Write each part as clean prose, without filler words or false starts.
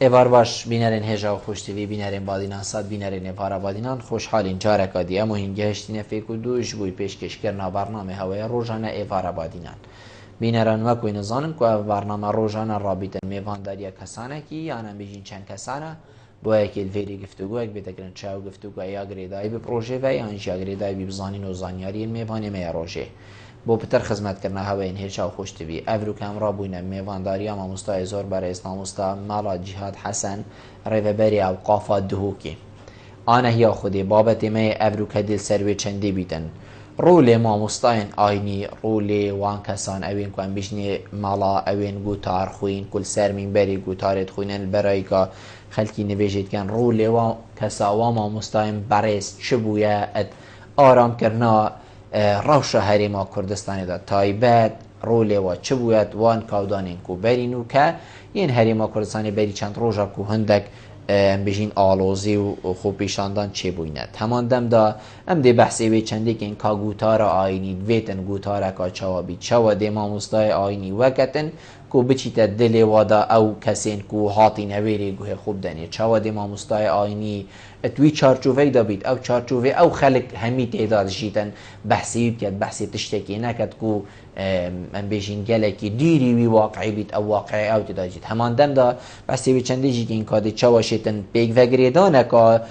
ایوار باش بینرین هجا و خوشتوی بینرین بادینان صد بینرین ایوارا بادینان خوشحالین جارکا دی امو هین گهشتین فیکو دوش بوی پیشکش کرنا برنامه هوای روزانه ایوارا بادینان بینران وکوی نزانم که برنامه روزانه رابطه میوانداری کسانه کی یعنی بیشین چند کسانه با یکی ویری گفتگو یک بتکرن چاو گفتگو یا گریدای به پروژه و یا انشا گریدای به بزانین و زانیاری میوانه میروشه با پتر خدمت کردن هوای این هرچه و خوشتوی افرو کم را بوینه میوانداری اما مستای زور برای اسلام مستا مالا جهاد حسن ریوبری اوقافا دهوکی آنه یا خودی بابت می افرو کدیل سروی چندی بیتن رول ما مستاین آینی رول وان کسان اوین که بیشنی مالا اوین گوتار خوین کل سرمین بری گوتارت خوینن برای که خلکی نویجید کن رول وان کسا و ما مستاین برایست چه بویا آرام کرنا روش هریما کردستانی دا تایبت روله و چه بوید وان کودانین کو برینو که این هریما کردستانی بری چند روزا کو هندک بجین آلوزی و خوب پیشاندان چه بویند همان دم دا ام دی بحثی وی چندی که این که گوتار آینی ویتن گوتار که چوابید چوا دی ما مستای آینی وکتن کو بچیت دلی وادا او کسین کو هاتی نویری گوه خوب دنی چوا دی ما مستای آینی اتوی چارچوبی دا بید او چارچوبی او خلق همی تعداد جیتن بحثی بکد بحثی تشتکی نکد کو من بیشین گله کی دیری وی واقعی بید او واقعی او تعداد جیت همان دم دا بحثی وی چندی جی که این کادی چواشیتن بیگ وگریدانه که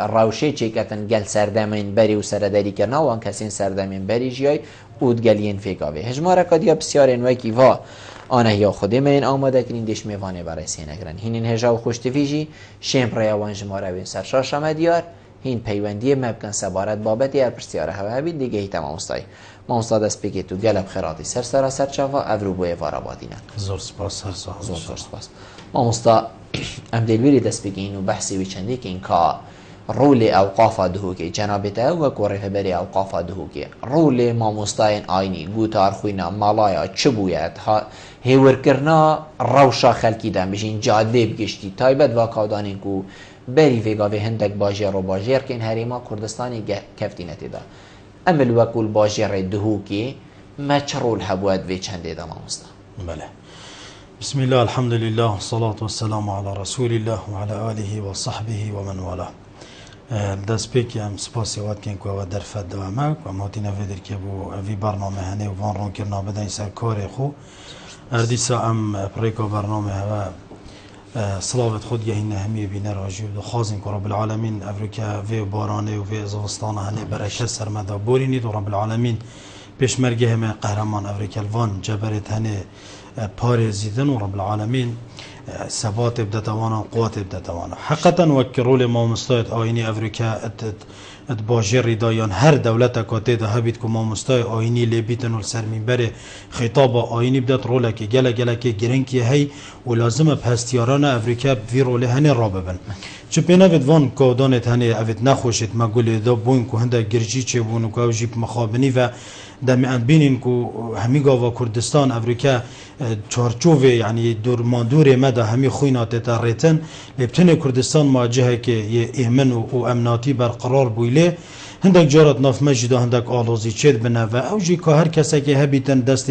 روشه چیکتن گل سردمین بری و سرداری کرنا وان کسین سردمین بری جیای اود گلین فیکاوه هجماره کدیا بسیار انوکی وا آنه یا خودی من آماده کنین دیش میوانه برای سینگرن هین هجا و خوشتفیجی شیم پریوان جماره بین سرشاش آمدیار هین پیوندی مبکن سبارت بابتی هر پرسیاره هوا هبید دیگه هی تمام استای ما استاد است بگی تو گلب خیراتی سر سراسر چوا افرو بوی وارا بادینن زور سپاس هر زور سپاس ما استاد ام دلویری دست بگین و بحثی وی چندی که این که رول اوقاف دهوکی جنابته و کوره بری اوقاف دهوکی رول ما مستاین آینی گوتار خوینا مالایا چه بوید هیور کرنا روشا خلکی دم بشین جاده بگشتی تایبت و کادانین کو بری ویگا و هندک باجر و باجر که این هریما کردستانی کفتی نتیدا امل وکول باجر دهوکی ما چه رول هبوید وی چنده دا ما مستا بله بسم الله الحمد لله والصلاة والسلام على رسول الله وعلى آله وصحبه ومن والاه دست پیکی هم سپاسی وقت کن که و در فد دوامه و ماتی نفیدر که بو وی برنامه هنه و وان رون کرنا بدن سر کار خو اردیسا هم پریکا برنامه و صلاوت خود یهین همی بینه راجی و خازن که رب العالمین افریکا وی بارانه و وی زوستانه هنه برکت سرمدا بورینید و رب العالمین پیش مرگه همه قهرمان افریکا الوان جبرت هنه پارزیدن و رب العالمین ثبات بدتوانا قوت بدتوانا حقیقتا وقت رول ما مستعد آینی افریقا ات باجر ریدایان هر دولت کاته ده هبید که ما مستعد آینی لیبیتن و سرمینبر خطاب آینی بدت روله که گله که گرنگی هی و لازم پستیاران افریقا وی روله هنه را ببن چه پینا بدوان کودانت هنه اوید نخوشید مگولی دا بوین که هنده گرجی چه بون و که جیب مخابنی و دمی بینین که همیگا و کردستان افریقا چارچوبه یعنی دور مده همی خوینات تریتن لبتن کردستان مواجهه که ایمن و امناتی برقرار بویله هندک جارت ناف مجد هندک آلوزی چید بنه و اوجی که هر کسی که هبیتن دست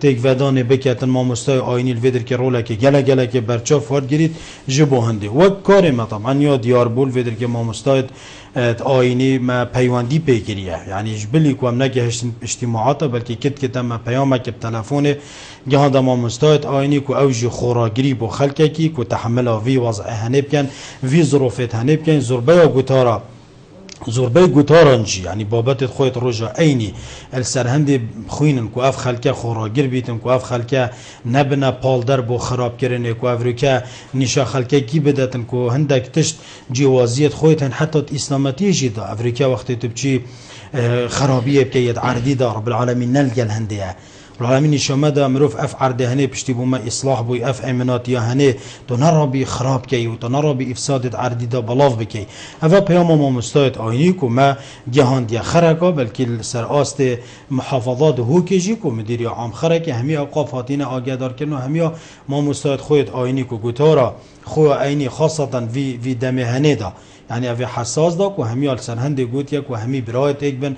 تک ودان بکتن ما مستای آینی الویدر که روله که گله که برچاف وارد گرید جبو هندی و کاری ما طبعا یا دیار بول ویدر که ما مستای آینی ما پیوندی پیگیریه یعنی جبلی که هم نگه اجتماعاته بلکه کت ما پیامه که تلفون جهان ما مستعد آینی که اوجی خوراگیری با خلقه کی که تحمل وی وضع هنه بکن وی ظروفت هنه بکن زربه گوتارانجی یعنی بابت خودت روزا عینی السرهند خوینن که اف خلقه خوراگیر بیتن که اف خلقه نبنه پالدر با خراب کردن که افریقا نشا خلقه کی بدتن که هندک تشت جوازیت خودتن حتی اسلامتی جدا افریقا وقتی تبچی خرابیه بکید عردی دا رب العالمین نلگل هندیه العالمین شما دا مروف اف عرده هنه پشتی بوما اصلاح بوی اف امنات یا هنه تو نرابی خراب کی و تو نرابی افسادت عردی دا بلاف بکی اوه پیام ما مستعد آینی که ما جهان دیا خرکا بلکه سر آست محافظات هوکی جی که مدیری عام خرکی همی اوقاف هاتین آگه دار کنو همی ما مستعد خود آینی که گوتارا خو آینی خاصتا وی دم هنه دا یعنی اوی حساس دا که همی سرهند گوت یک و همی برایت ایک بن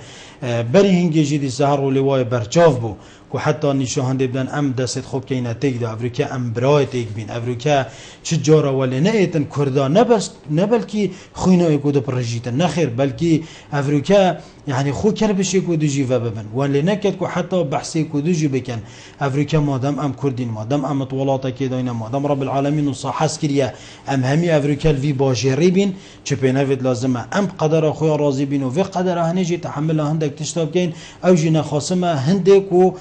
بری هنگی جیدی سهر و لوای برچاف بو که حتی نشانده بدن ام دست خوب که اینا تک دا افریقا ام برای تک بین افریقا چه جارا ولی نه ایتن کردا نه بلکی خوینا یکو دا پرژیتن نخیر بلکی افریقا يعني خو كربش يكودجي فببن ولا نكد كو حتى بحثي كودجي بكن افريكا مادام ام كردين مادام ام طولاتا كيداينا مادام رب العالمين وصح عسكريه ام همي افريكا الفي باجيري بين تشبينافيت لازمه ام قدر اخويا راضي بين وفي قدر هنجي تحملها عندك تشتاب كاين او جينا خاصمه هندك و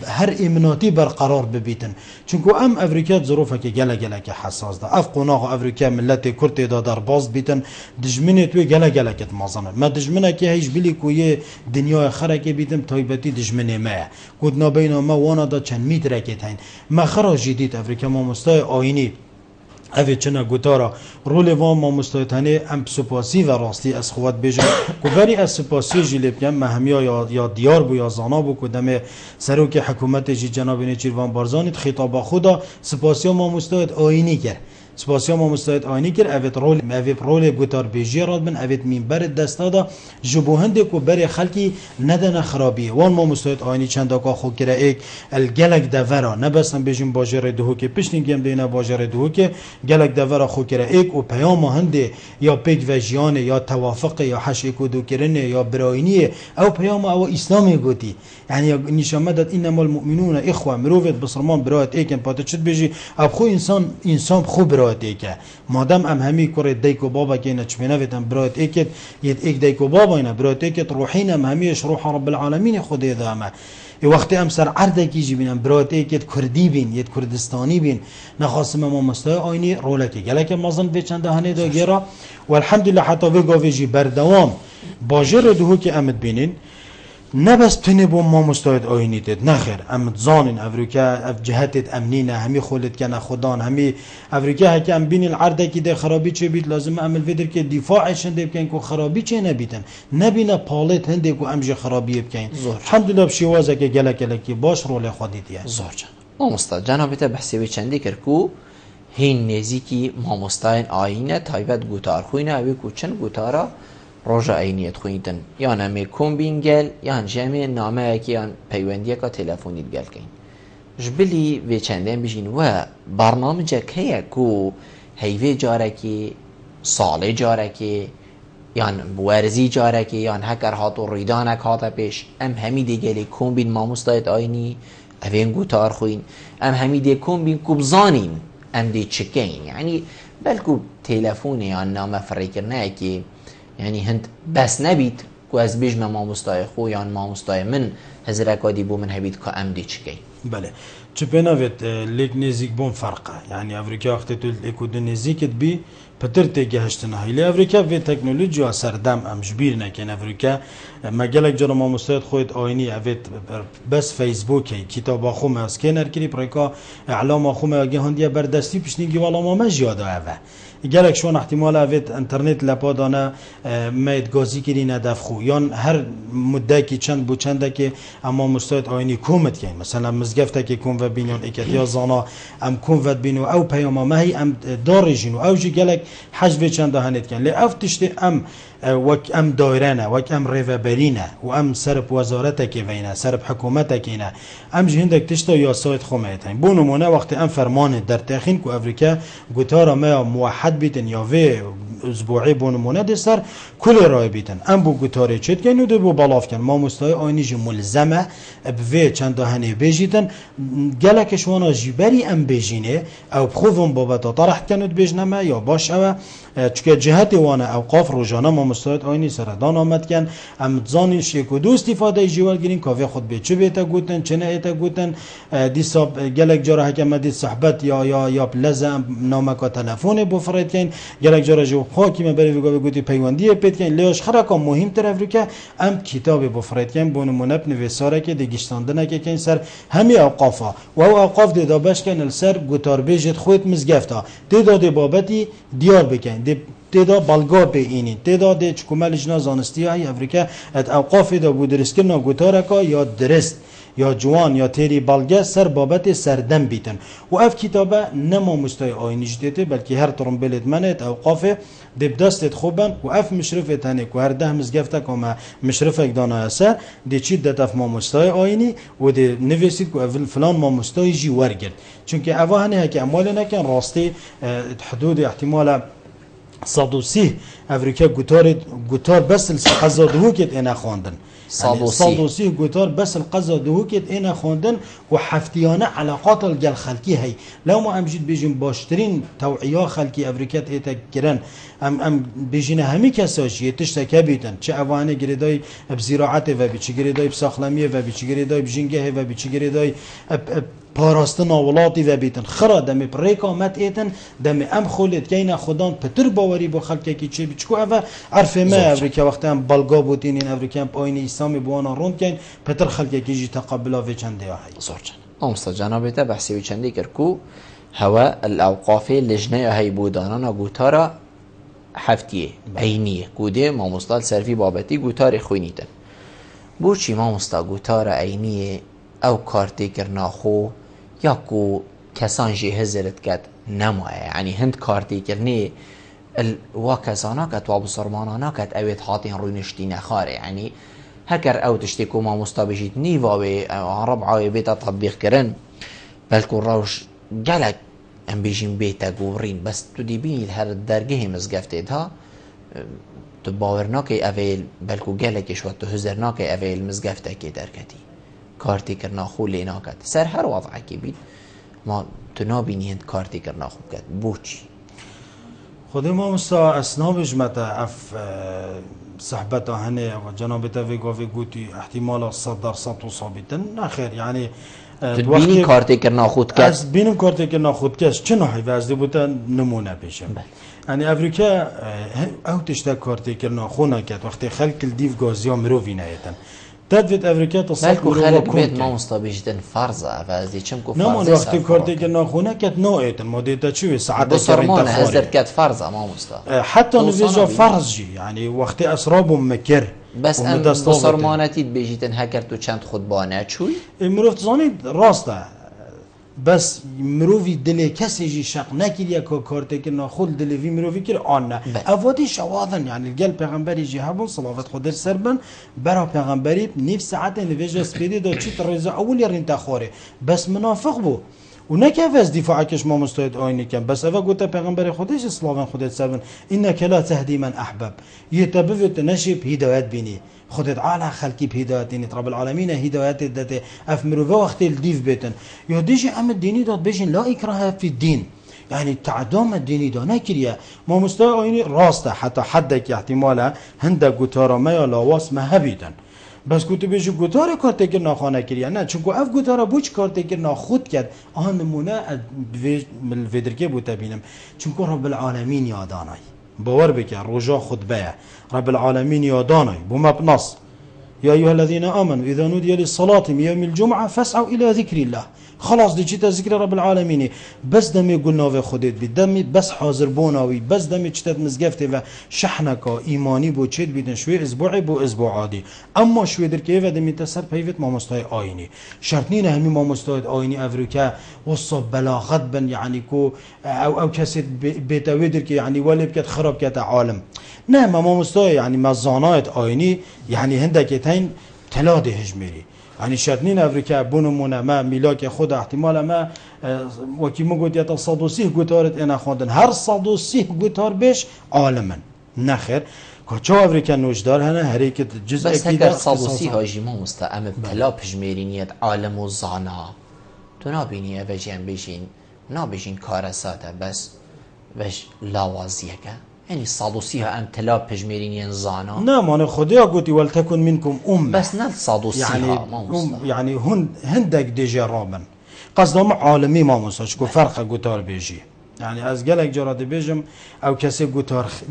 هر امناتي برقرار ببيتن چونكو ام افريكا ظروفها كي جلا حساس ده اف قناغ افريكا ملت كرت دا درباز بيتن دجمنه تو جلا كت مازنه ما دجمنه که هیچ بلی کوی دنیا خره که بیتم تایبتی دشمنه ما کود نبین ما وانا دا چند میتره که تاین ما خراجی دید افریقا ما مستای آینی اوی چنا گوتارا رول وام ما مستایتانه ام سپاسی و راستی از خوات بیجن که بری از سپاسی جیلی بگم مهمیا یا دیار بو یا زانا بو کدام سروک حکومت جی جناب نیچیروان بارزانید خطاب خدا سپاسی ما مستایت آینی کرد سپاسیا ما مستعد آینی کر اوت رول گوتار بیجی راد بن اوت منبر دستادا جبوهند کو بر خلکی ندن خرابی وان ما مستعد آینی چند دقیقه خو کرا یک الگلک دورا نبستن بیجیم باجر دهو که پشتینگیم دینا باجر دهو که گلک دورا خو کرا یک و پیام هنده یا پیک وجیان یا توافق یا حش کو دو کرنه یا براینی او پیام او اسلامی گوتی یعنی نشان داد انما المؤمنون اخوه مروت بسرمان برایت ایکن پاتچت بیجی اب خو انسان خوب که مادام ام همی کره دیکو بابا که اینا چمینه ویدن برایت ایکت یک دیکو بابا اینا برایت ایکت روحین ام همیش روح رب العالمین خود ایده همه ای وقتی ام سر عرده کی جی بینم برایت ایکت کردی بین یک کردستانی بین نخواستم ما مستای آینی رولکی گلک مازن به چند دهنه دا گیرا و الحمدلله حتی وگاوی جی بردوام باجر دهو که امد بینین نبس تنه بو ما مستعد آینی دید نخیر ام زانین افریقا اف جهت امنینه همی خولت کنه خدان همی افریقا هک ام بین العرده کی ده خرابی چه بید لازم عمل فدر که دفاعش هنده بکن کو خرابی چه نبیتن نبینه پالت هنده کو امج خرابی بکن الحمدلله بشوازه که گلکی باش رول خودی دیه زور جان ما مستعد جناب تا بحثی چندی کر کو هین نزیکی ما مستعد آینه تایبت گوتار خوینه اوی کو چند گوتارا روژا اینیت خویندن یا نمی کومبینگل یا جمع نامه که یا پیوندیه که تلفونی گل کن جبلی و چندین بجین و برنامج که کو هیوی جاره که ساله جاره که یا ورزی جاره که یا هکر هاتو ریدانک هاتا پیش ام همی دیگلی کومبین ما مستعد آینی اوین گوتار خوین ام همی دی کومبین کوبزانین ام دی چکین یعنی بلکو تلفون یا نامه فریکرنه که یعنی هند بس نبید که از بیجم ما مستای خو یا ما مستای من هزرکادی بو من هبید که ام دی چکی بله چه بنوید لیک نزیک بون فرقه یعنی افریقا وقتی تو لیکود نزیکت بی پتر تگهشتن هایلی افریقا و تکنولوژی و سردم ام جبیر نکن افریقا مگلک جرا ما مستعد خود آینی اوید بس فیسبوکی کتاب آخو ما اسکنر کری پریکا اعلام آخو ما اگه هندیه بردستی پشنگی والا ما مجیاده اوه گرک شون احتمال اوید انترنت لپا دانه مید گازی کری ندف خو یا هر مدت که چند بو چنده که اما مستعد آینی کومت کن مثلا مزگفته که کن و بینون اکت یا زانا ام کن و بینو او پیام ما هی ام دارجینو او جی گلک حجب چند دهنت کن لی افتشتی وک ام دایرانه وک ام ریوبرینه و ام سرب وزارت کی وینه سرب حکومت کینه ام جهندک تشتا یا سایت خمایتین بو نمونه وقتی ام فرمان در تاخین کو افریقا گوتارا ما موحد بیتن یا و اسبوعی بو نمونه دستر کل رای بیتن ام بو گوتاری چت کنو دو بو بالاف کن ما مستای آینیج ملزمه به چند دهنه بجیتن گلکش وانا جبری ام بجینه او بخوفم بابتا طرح کنود بجنمه یا باش او چون جهت وانه اوقاف روزانه ما مستعد آینی سردان آمد کن ام زانش یک و دو استفاده جوال گیرین کافی خود به چه بیتا گوتن چه نه ایتا گوتن دیساب گلک جاره حکم دی صحبت یا پلزم نامکا تلفن بفرد کن گلک جاره جو خاکی من بری وگا گوتی پیوندی پیت کن لیاش خرکا مهم تر افریقا ام کتاب بفرد کن بون منب نویساره که دیگشتاندنه که کن سر همی اوقافا و او اوقاف دیدا بش کن سر گوتار بیجت خود مزگفتا دیدا دی بابتی دیار بکن تدا بلگا به اینی تدا د چکمل جنا زانستی های افریقا ات اوقاف دا بود درست کنا گوتارکا یا درست یا جوان یا تیری بالگه سر بابت سردم بیتن و اف کتابه نما مستای آینیش دیته بلکه هر ترمبلت منت اوقاف دب دستت خوبن و اف مشرفت هنک و هر ده مزگفته که مشرفک دانه اثر دی چی دتف ما مستای آینی و دی نویسید که اول فلان ما مستای جی ورگرد چونکه اوه هنه که اموال نکن راستی حدود احتمال 130 افریقا گوتار بس القضا دهوکت اینا خواندن 130 گوتار بس القضا دهوکت اینا خواندن و هفتیانه علاقات الگل خلکی هی لو ما امجید بیجیم باشترین توعیه خلکی افریقا ایتا کرن ام بیجین همی کساشی تشتکه بیتن چه اوانه گریدای بزراعت و بی چه گریدای بساخلمیه و بی چه گریدای بجنگه و بی چه گریدای پاراستن اولاتی و بیتن خرا دم پریکامت ایتن دم ام خولت که اینا خودان پتر باوری با خلک کی چه بچکو اوه عرف ما افریقا وقتی هم بلگا بودین این افریقا پایین اسلامی بوانا روند کین پتر خلک کی جی تقبلا و چنده هایی زورجان امستا جنابتا بحثی و چندی کرکو هوا الاوقاف لجنه هی بودانانا گوتارا هفتیه عینیه گوده ما مستال سرفی بابتی گوتار خوینیتن بوچی ما مستا گوتارا عینیه او کارتی کرنا خو یا کو کسان جی هزرت کد نمایه یعنی هند کارتی کرنی و کسانا کد و بسرمانانا کد اوید حاطین روی نشتی نخاره یعنی هکر او تشتی که ما مستابجید نیواوی ربعاوی بیتا تطبیق کرن بلکو روش گلک ام بیجیم بیتا گورین بس تو دی بینید هر درگه مزگفتید ها تو باور ناکی اویل بلکو گلکش و تو هزر ناکی اویل مزگفته که درکتی کارتی کرنا خو لینا کد سر هر وضعه که بید ما تو نابینی هند کارتی کرنا خوب کد بوچی خود ما مستا اسنابش متا اف صحبتا هنه و جنابتا وی گوتی احتمالا 100% ثابتن نخیر یعنی تبینی کارتی کرنا خود کد از بینم کارتی کرنا خود کد چه نوعی وزده بوده نمونه پیشم یعنی افریقا او تشتا کارتی کرنا خو نکد وقتی خلق الدیف گازیا مروی نایتن تدفت افریقا تصدق بلکو خلق بیت ما مستابجدن فرضه و از دیچم که فرضه نمان وقتی کارتی که ناخونه کت نایتن ما دیتا چوی ساعت بسرمان هزرت کت فرضه ما مستا حتی نویجا فرض جی یعنی وقتی اسراب مکر بس ام بسرمانتی بیجیتن هکر تو چند خودبانه چوی مروف تزانید راسته بس مروفی دل کسی جی شق نکریه که کارتی که ناخول دلوی مروفی کر آن نه اوادی شواذن یعنی گل پیغمبری جی هبون صلوات خودش سربن برا پیغمبری نفس ساعت نویجا سپیدی دا چی ترزا اول یارین تخوره بس منافق بو و نکه از دفاع کش ما مستعد آینی کن بس اوه گوته پیغمبر خودش صلوات خودش سربن اینک لا تهدی من احبب یه تبوت نشب هدایت بینی خودت عالی خلقی هدایت دینیت رب العالمین هدایت داده افمرو و وقتی الدیف بیتن یا دیجی ام دینی داد بشین لا اکراه فی الدین یعنی تعدام الدینی دا نکریه ما مستوى آینی راسته حتی حد که احتمالا هنده گوتارا ما یا لاواس ما هبیدن بس گوتو بیشو گوتار کارتی که ناخانه کریه نه چون اف گوتارا بوچ کارتی که ناخود کرد آن نمونه من الفیدرکه بوده بینم چون رب العالمین یادانای باور بکر رجا خطبه رب العالمين يوداني بما بنص يا أيها الذين آمنوا إذا نودي للصلاة من يوم الجمعة فاسعوا إلى ذكر الله خلاص دي چیتا ذکر رب العالمين بس دمي قلنا و خودت بي دمي بس حاضر بوناوي بس دمي چتت مزگفته و شحنكا ایمانی بو چت بیدن شوي اسبوعي بو اسبوع عادي اما شوي در که و دمي تسر پیوت ما مستای آینی شرط نینه همی ما مستای آینی افریقا وصب بلاغت بن يعني كو او کسی بیتاوی در که يعني ولی بکت خراب کت عالم نه ما مستای يعني مزانات آینی يعني هندك تين تلاده هجمري يعني شرطنين افريقيا بونمونه ما ميلاك خود احتمال ما وكي مگوت يتا 130 گوتارت انا خوندن هر 130 گوتار بش عالما نخير كچو افريقيا نوشدار هنا حركت جزء اكيد بس 130 هاجي ما مستعمل بلا بجميرينيت عالم وزانا تو نابيني افجين بيجين نابيجين كارساته بس وش لاوازيكا يعني 130 ام تلا بجميرين زانا نعم انا خديا قلتي ولتكن منكم امه بس نال 130 يعني هندك ديجا رابن قصدهم عالمي ما مساش فرق قطار بيجي يعني از قالك جراد بيجم او كسي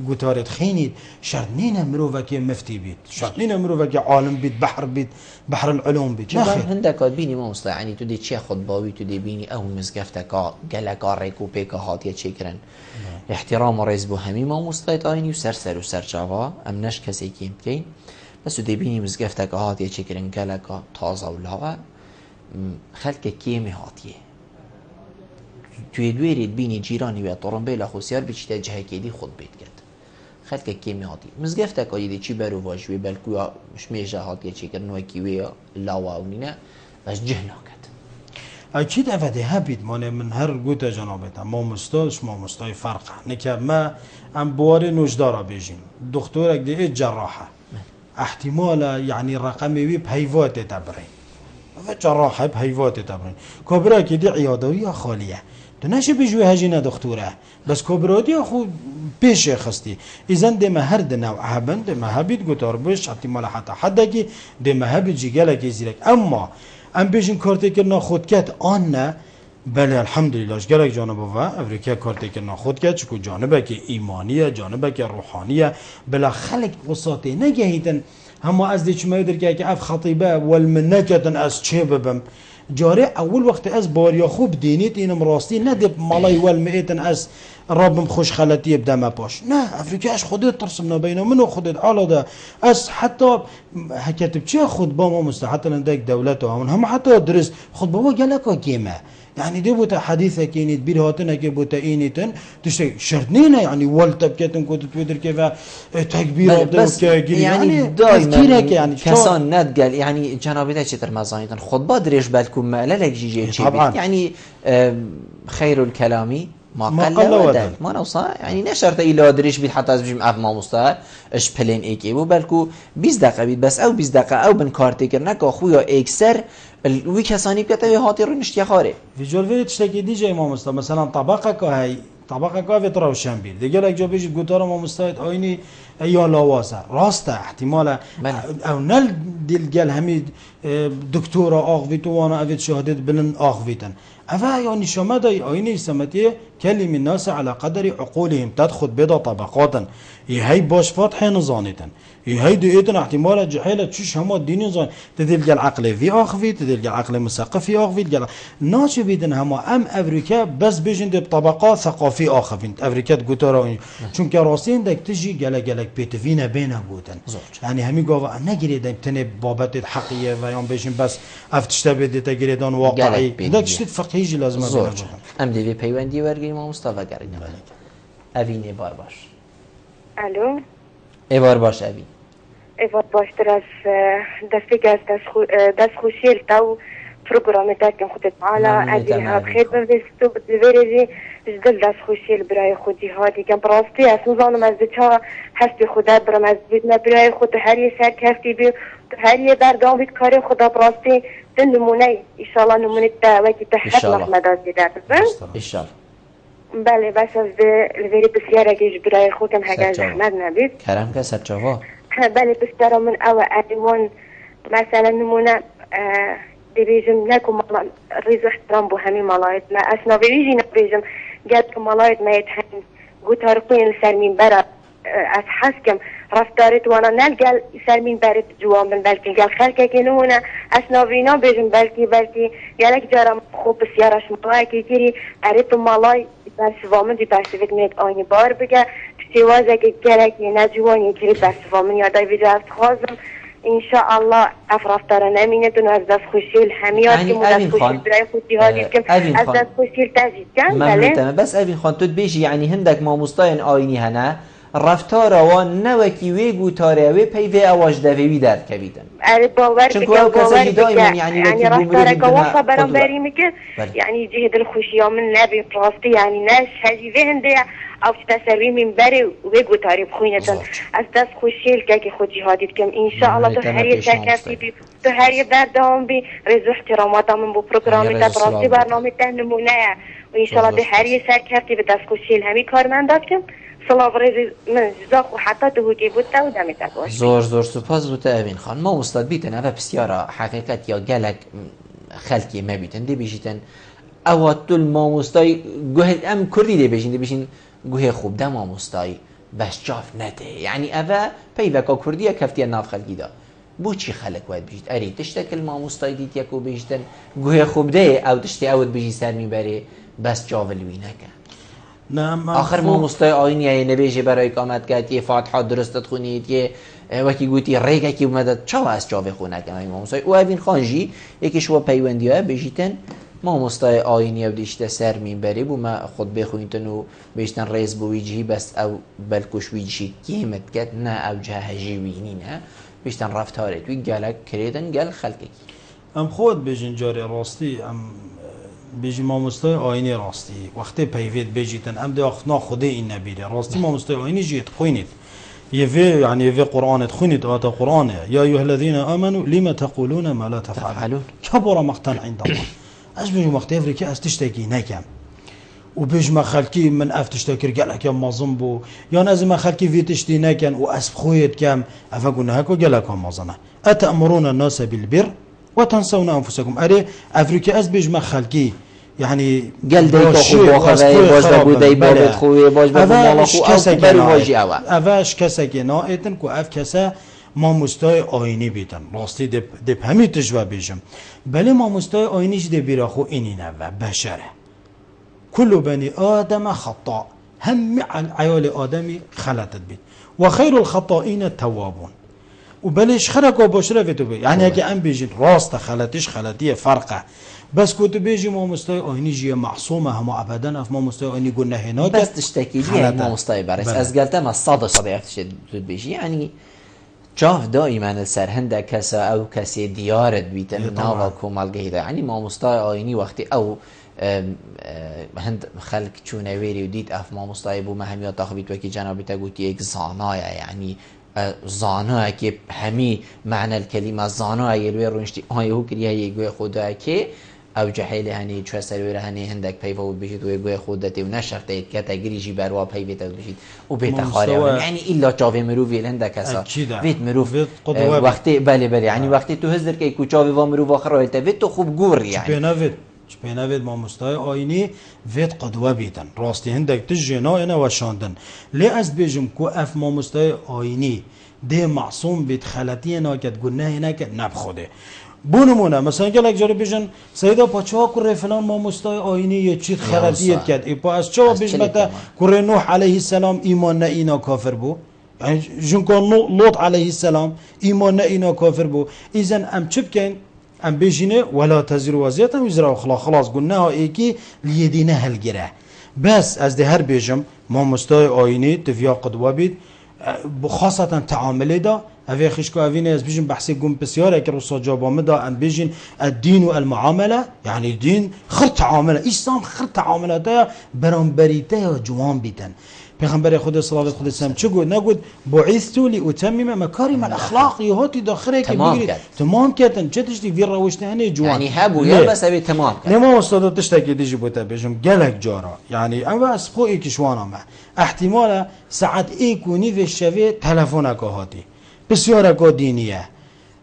قطار خيني شرطنين مروفك مفتي بيت شرطنين مروفك عالم بيت بحر العلوم بيت هندك بيني ما مسلا يعني تدي تشي خطباوي تدي بيني او مزقفتك قالك ريكو بيكا هاتيه تشكرن احترام رئيس بو همي ما مستيت آيني وسر جوا ام نش كسي كيم كين بس دي بيني مزقفتك هاتيه تشكرن قالك تازه ولاوه خلق کیمی هاتیه توی دویرید بینی جیرانی و طرنبه لخوسیار بچیده جهه کدی خود بید کرد خلق کیمی هاتی مزگفت کاری چی برو واجوی بلکو شمیجه هاتیه چی کرد نوکی وی لاواونینه بس جهنا کرد اكيد افدي هابيد من هر قوتا جنابتا ما مستاش ما مستاي فرقه نكا ما ام بواري نوجدارا بيجين دكتورك دي جراحه احتمال يعني رقمي وي بهيفات تبرين جراحه بهيفات تبرين كبرى كي دي عيادويه خاليه تناشي بيجوي هجينا دكتوره بس كبراتي اخو بيش خستي اذا دي مهر د نوع هبن دي مهبيد قطار بيش احتمال حتى حدكي دي مهبيد جيجالك يزيرك اما ام بیشین کارتی که نخود کرد آن نه بله الحمدلله اشگرک جانبه و افریقا کارتی که نخود کرد چکو جانبه که ایمانیه جانبه که روحانیه بلا خلق قصاتی نگهیدن اما از دی چما یدر که اف خطیبه والمنکتن از چه ببم جاره اول وقت از باریا خوب دینیت اینم راستی ندب مالای والمئتن از رابم خوش خلطی بدم باش نه افریقاش خودت ترسم نبینه منو خودت علاده از حتی حکتب چه خود با ما مستحت لندک دولت و هم حتی درست خود با ما گلکا کیمه يعني دي بوتا حديثة كيني تبير هاتنا كي بوتا إينيتن تشتي شرطنينا يعني والتب كتن كنت تويتر كيف تكبير بس يعني دائما يعني كسان ندقل يعني جنابي تشتر مزايدن خطبة دريش بالكم مالك جيجي يعني خير الكلام ما قل ودل ما نوصى يعني نشرت إلى دريش بيت حتى از بجم ما مستعر اش بلين ايكي بو بالكو 20 دقيقة بيت بس او 20 دقيقة او بن كارتي كرنك اخويا اكسر وی کسانی بکته هاتی رو نشتی خاره ویژوال ویت تشتکی دیجی امام مستعد مثلا طبقه که هی طبقه که ویت روشن بیر دیگه لک جا بیشید گوتار امام مستعد آینی یا لاوازه راسته احتمال او نل دیل گل همید دکتور آغویت و وانا اوید شهادت بلن آغویتن اوه يعني شمادة آيني سمتية كلم الناس على قدر عقولهم تدخل بيضا طبقاتا هي باش فاتحة نظانيتا هي دقيقة احتمال جحيلة تشوش هما الدين نظان تدلق العقل في آخفي تدلق العقل مثقف في آخفي ناشي بيدن هما ام أفريكا بس بيجن دي بطبقات ثقافي آخفين أفريكا تقوتارا چونك راسين دك تجي جلق بيتفينا بينا بوتن يعني همي قاوا نجري دايم تنب بابت الحقية ويان بيجن بس افتشتبه دي تجريدان واقعي دك تشتد فقهي هیچ لازمه زور ام دیوی پیوندی ورگی ما مصطفی گرینه اوین ایبار باش الو ایبار باش اوین ایبار باش از دستگی از دست خوشیل تاو پروگرام تاکن خودت معالا ادیها بخیر بویستو بدویری جدل دست خوشیل برای خودی هادی کم براستی از نظام از دچا هستی خودت برام از بیدنا برای خود هر یه سر کفتی بی هر یه بردام بید کاری خدا براستی نمونه إنشاءالله نمونه وقتی تحت محمد آزیده بزن إنشاءالله بله بس از الویری بسیاره که برای خودم هگه زحمت نبید کرم که سرچاوا بله بسیاره من او ایمان مثلا نمونه دیویجم نکو ریز احترام بو همین مالایت ما اسناوی ویجی نبیجم گرد که مالایت ما یتحن گوتارقین سرمین برا از حسکم رفتارت وانا نلقى سالمين بارد جوان من بلكي قال خلقك نمونا اسنافينا بيجن بلكي قالك جارم خوب بسيارش مطاعي كيري اريد مالاي برسوامن دي برسويت ميت آيني بار بگه سيوازك قالك نجوان يكيري برسوامن ياداي بيجا افتخازم ان شاء الله افرافتار نمينه دون از دست خوشیل همیات که مدت خوشیل برای خودی هادی کم از دست خوشیل تجید کن بله بس اوین خان تو بیشی یعنی هندک ما مستاین آینی هنه رفتار وان نوکی وی گوتاره وی پیوی آواج دوی درد کبیدن. آره باور بگم یعنی رفتار کواف برام بریم که یعنی جهد الخوشی من نبی راستی یعنی نش هجیوه هنده او تسوی من بری وی گوتاری بخوینتن از دست خوشیل که خودی هادید کم انشاءالله تو هریه سرکفتی بی تو هریه دردام بی رزو احترامات من بو پروگرامی تا براستی برنامه ته نمونه و انشاءالله تو هریه سرکفتی به دست خوشیل همی کار من داد کم سلام رزی من جزاق و حتی تو هوتی بود تا و دمی تا باش زور سپاس بود اوین خان ما استاد بیتن اوه بسیارا حقیقت یا گلک خلقی ما بیتن دی بیشیتن اوات ما مستای گوه ام کردی دی بیشین گوه خوب ده ما مستای بس جاف نده یعنی اوه پیوکا کردیه کفتیه ناف خلقی دا بو چی خلق باید بیشید اری تشتکل ما مستای دیت یکو بیشتن گوه خوب ده او تشتی اوت بیشی سر میبره بس جاولوی نکن آخر ما مستای آینی نبیشه برای اقامت کرد یه فاتحه درست تخونید یه وکی گویی ریگه که اومده چه از چاوی خونه کنه مامۆستای و اوین خانجی یکیش و پیوندیه بجیتن مامۆستای آینی و دیشته سر منبری بو ما خود بخوینتن و بیشتن ریز بویجی بس او بلکوش ویجی کیمت کت نه او جهجی وینی نه بیشتن رفتاره توی گلک کردن گل خلقی ام خود بیشین جاری راستی ام بیشی مامۆستای آینی راستی وقتی پیوید بیشیتن ام دی آخنا خوده این نبیره راستی مامۆستای آینی جیت خوینید يفي يعني يفي قرآن تخوني آتا قرآن يا أيها الذين آمنوا لما تقولون ما لا تفعلون كبر مقتا عند الله اش بيجو مقتا افريكا استشتكي نكم وبيج ما خلكي من افتشتكر قال لك ما ظنبو يا نازم ما خلكي في تشتي نكن واسب خويت كم افقلنا هكو قال لكم ما ظنه اتأمرون الناس بالبر وتنسون انفسكم اري افريكا اس بيج ما خلكي يعني قال ديك خو باخذ باش بودي بابت خوي باش بابو خو بری واجی اوا اواش کسا که نایتن کو اف کسا مامۆستای آینی بیتن راستی دب همی تجوا بیجم بله مامۆستای آینیش دی بیرا خو اینینه و بشره كل بني آدم خطاء هم عيال آدمي خلطت بيت وخير الخطائين التوابون وبلش خرق وبشرة في تبي يعني هكي أم بيجي راست خلطش خلطية فرقة بس كنت بيجي مامۆستای آینی جيه معصومة هم أبدا أف مامۆستای آینی قلنا هناك بس تشتكي لي مامۆستای برس از قلتم از صادق افتشد بيجي يعني جاف دائما السرهنده كسا او كسي ديارت بيتن ناوا كومالگهيدا يعني مامۆستای آینی وقتی او هند خلق چونه ویری و دید اف مامۆستای بو مهمیات تاخبیت وکی جنابی تا گوتی یک زانایه یعنی زانایه که همی معنی الکلمه زانایه الوی رونشتی آیهو کریه یک خدا که او جهیل هنی چه سرویره هنی هندک پیفا بشید و گوی خودتی و نشرته که تگریجی بروا پیویت بشید و بیت خاره یعنی الا چاوی مروفی هندک اسا ویت مروف وقتی بله یعنی وقتی تو هزر که کوچاوی و مروف آخر رایت ویت تو خوب گور یعنی بينافد مامۆستای آینی وید قدوه بیتن راستی هندک تجنا اینا وشاندن لیاز بیجم کو اف مامۆستای آینی ده معصوم بیت خلطی ناکد گناه نکد نبخوده بونمونه مثلا گلک جاری بیجن سیدا پاچه کره فلان مامۆستای آینی یه چیت خلطیت کد ای پا از چه بیجمتا کره نوح علیه السلام ایمان نه اینا کافر بو يعني جن كان لوط عليه السلام ایمان نه اینا کافر بو ایزن ام چه بکن ام بيجينه ولا تزر وزيرة وزر خلاص قلناها ايكي ليدينه هالجره بس از ده هر بيجم مامۆستای آینی تفيا قدوه بيت خاصة تعامله دا اوه خشكو اوينه از بيجن بحثي قم بسياره که رسا جابامه دا ام بيجن الدين والمعامله يعني الدين خر تعامله اسلام خر تعامله دا برانبريته جوان بيتن پیغمبر خدا صلی الله علیه و سلم چه گفت نگفت بعثت لاتمم مکارم الاخلاق یهاتی داخله که بگیرید تمام کردن چه تشتی وی روشنه جوان یعنی هبو یا بس ابي تمام نه ما استاد تشتکی دیجی بوده بجم گلک جارا یعنی اما از خو کی شوانا ما احتمال ساعت ای کنی و شوی تلفن هاتی بسیار کو دینیه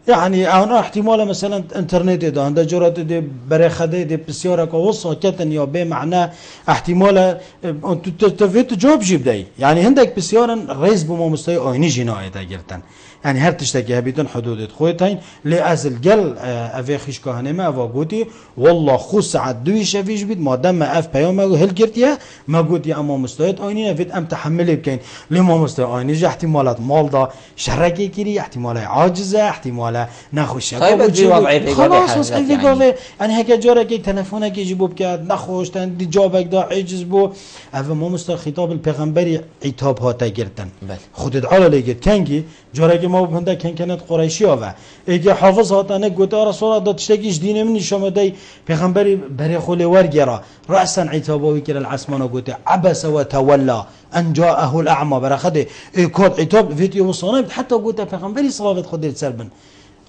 يعني أنا احتمال مثلا انترنت ده عند جرات ده برای خده ده بسیار کو ساکتن یا به معنی احتمال تفيت جواب جيب داي يعني هندك بسیار رئيس بمامۆستای آینی جنایت گرتن يعني هر تشتكي هبيتن حدود خويتين لأزل جل أفي خيش كهنة ما أفاقوتي والله خو ساعة دوي شفيش بيت ما دام ما أف بيوم هل قرتيا ما قوتي أما مستويت آيني نفيت أم تحملي بكين لما مستوى آيني جا احتمالات مال دا شركي كري احتمال عاجزة احتمال نخوش خلاص وصحيفي قوي يعني هكا جارك تلفونك يجيبو بكاد نخوش تندي جابك دا عجز بو أفا ما مستوى خطاب البيغمبري عتاب هاتا قرتن خودت على لقيت كنجي جارك ما بنده كانت قريشي آوا اگه حافظ هاتانه گوته رسول الله تشتكيش دين من نشام دای پیغمبری برای خول ورگرا رأسا عتابوی که العسمان گوته عبس و تولى ان جاءه الاعمى برخده کد عتاب فيديو وصانه حتى گوته پیغمبری صلوات خود سربن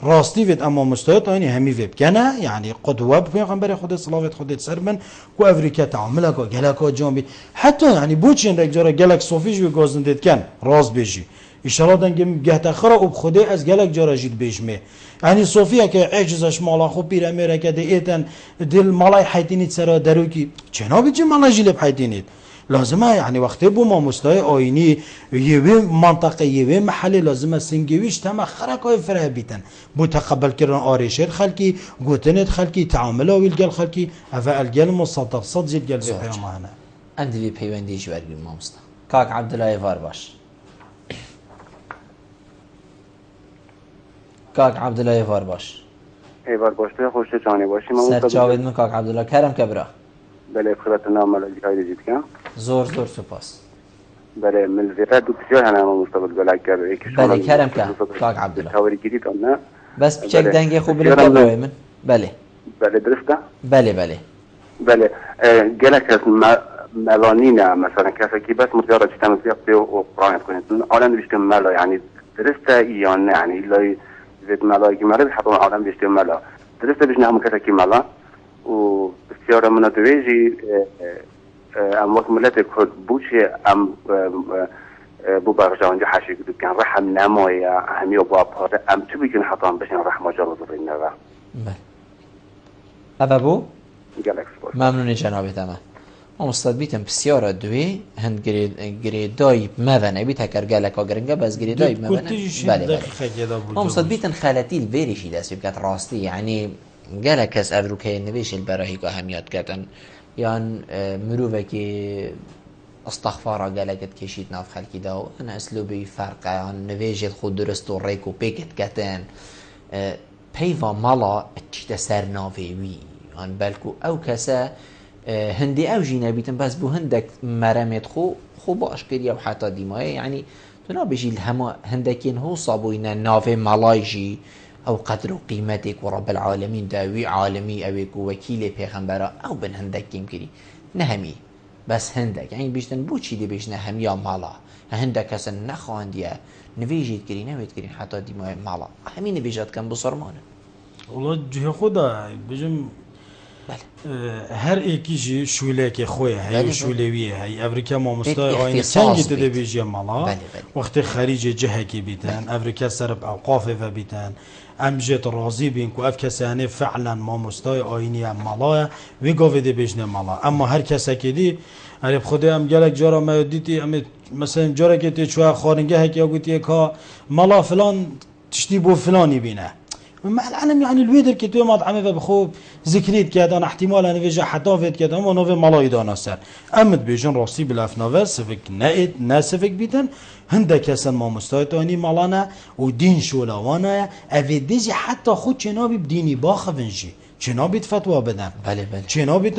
راستی وید اما مستویت آینی همی ویب کنه یعنی قدوه پیغمبر خود صلوات خود سربن کو افریقا تعامله کو گلکا جامبی حتی یعنی بوچین رجارا گلک صوفیش و گازندید کن راز بیجی اشاره دنگم گهت خرا اب خدا از گلک جارا جید بیشمه یعنی صوفیه که عجزش مالا خوب پیره میره که دیتن دل مالای حیتینید سرا درو کی چنا بیچه مالا جیل حیتینید لازمه يعني وقت بو مامۆستای آینی یه منطقه یه محل لازمه سنگویش تمام خرکای فره بیتن بو تقبل کردن آرشت خلکی گوتنت خلکی تعامل ویل گل خلکی اول گل مصدق صد زید گل پیام هنه اندی پیوندیش ورگیم مامۆستا کاک عبدالله وار باش کاک عبدالله ایوار باش. ایوار باشته خوش جانی باشی. سر چاوید من کاک عبدالله کرم کبرا. بله خدمت نام ملاجی های دیدید کم. زور سپاس. بله ملزیقه دو بسیار هنه ما مستقبل گلک کرده. بله کرم کاک عبدالله. تاوری گیرید آن نه. بس بچک دنگی خوب بلند کبرای من. بله. بله درسته؟ بله. بله گلک از ملانینه مثلا کسی که بس متجارة تمسيق و قرآن کنید. آدم بیشتر ملا یعنی درسته یا نه یعنی لای زد ملایی که ملا بحطون آدم بیشتر ملا. درسته بیش نه کسی که ملا و بسیار من دویجی ام وقت ملت کرد بوچه ام بو برجان جا حشی کدو کن رحم نمایی همی و با پاره ام تو بیکن حتام بشن رحم جا بزرین نوه. بله. بو؟ گلکس باش. ممنون جناب تمام. مستد بیتم بسیار دوی هند گریدای مدن بیت هکر گلکا گرنگه بس گریدای مدن. بله. مستد بیتن خالتیل ویریشی دست بکت راستی یعنی گلک از افروکه نویش البراهی که همیات کردن یان مروفه که استغفار گلکت کشید ناف خلکی داو انا اسلوبی فرقه یان نویش خود درست و ریک و پیکت کتن پیوا مالا اتشت سر نافیوی یان بلکو او کسا هندی او جینا بیتن بس بو هندک مرمت خو باش کری او حتی دیمایه یعنی تو نابجی الهما هندکین هو صابوینا نافی مالایجی او قدر و قیمتك و رب العالمین داوی عالمی اویک و وکیل پیغمبره او بن هندکیم کری نهمی بس هندک یعنی بیشتن بو چی دی بیشتن همیا مالا هندک اصلا نخواندیه نویجید کری نوید کری حتی دیمایه مالا همین نویجاد کن بسرمانه والله جه خدا بجم هر ایکیجی شوله که خوی هی شوله‌ویه هی امریکا مامستای آینه چنگی تده بیجی مالا وقت خارج جهه کی بیتن امریکا سرب اوقاف و بیتن امجد راضی بین که اف کسانه فعلا مامستای آینه مالا و گاویده بیجنه مالا اما هر کسی که دی عرب خدا هم گلک جارا ما دیتی ام مثلا جارا که تی چوه خارنگه هکی اگوتی که مالا فلان تشتی بو فلانی بینه مع العلم يعني الويدر كي تو مطعمه بخوب ذكريت كذا انا احتمال انا فيجا حدافت كذا ما نوفي ملاي دانا سر امد بيجن راسي بالافناف سفك نائد ناسفك بيتن هندك كسن ما مستايتاني مالانا ودين شولاوانا افيديجي حتى خود جنابي بديني باخفنجي جنابي فتوا بدن بله جنابي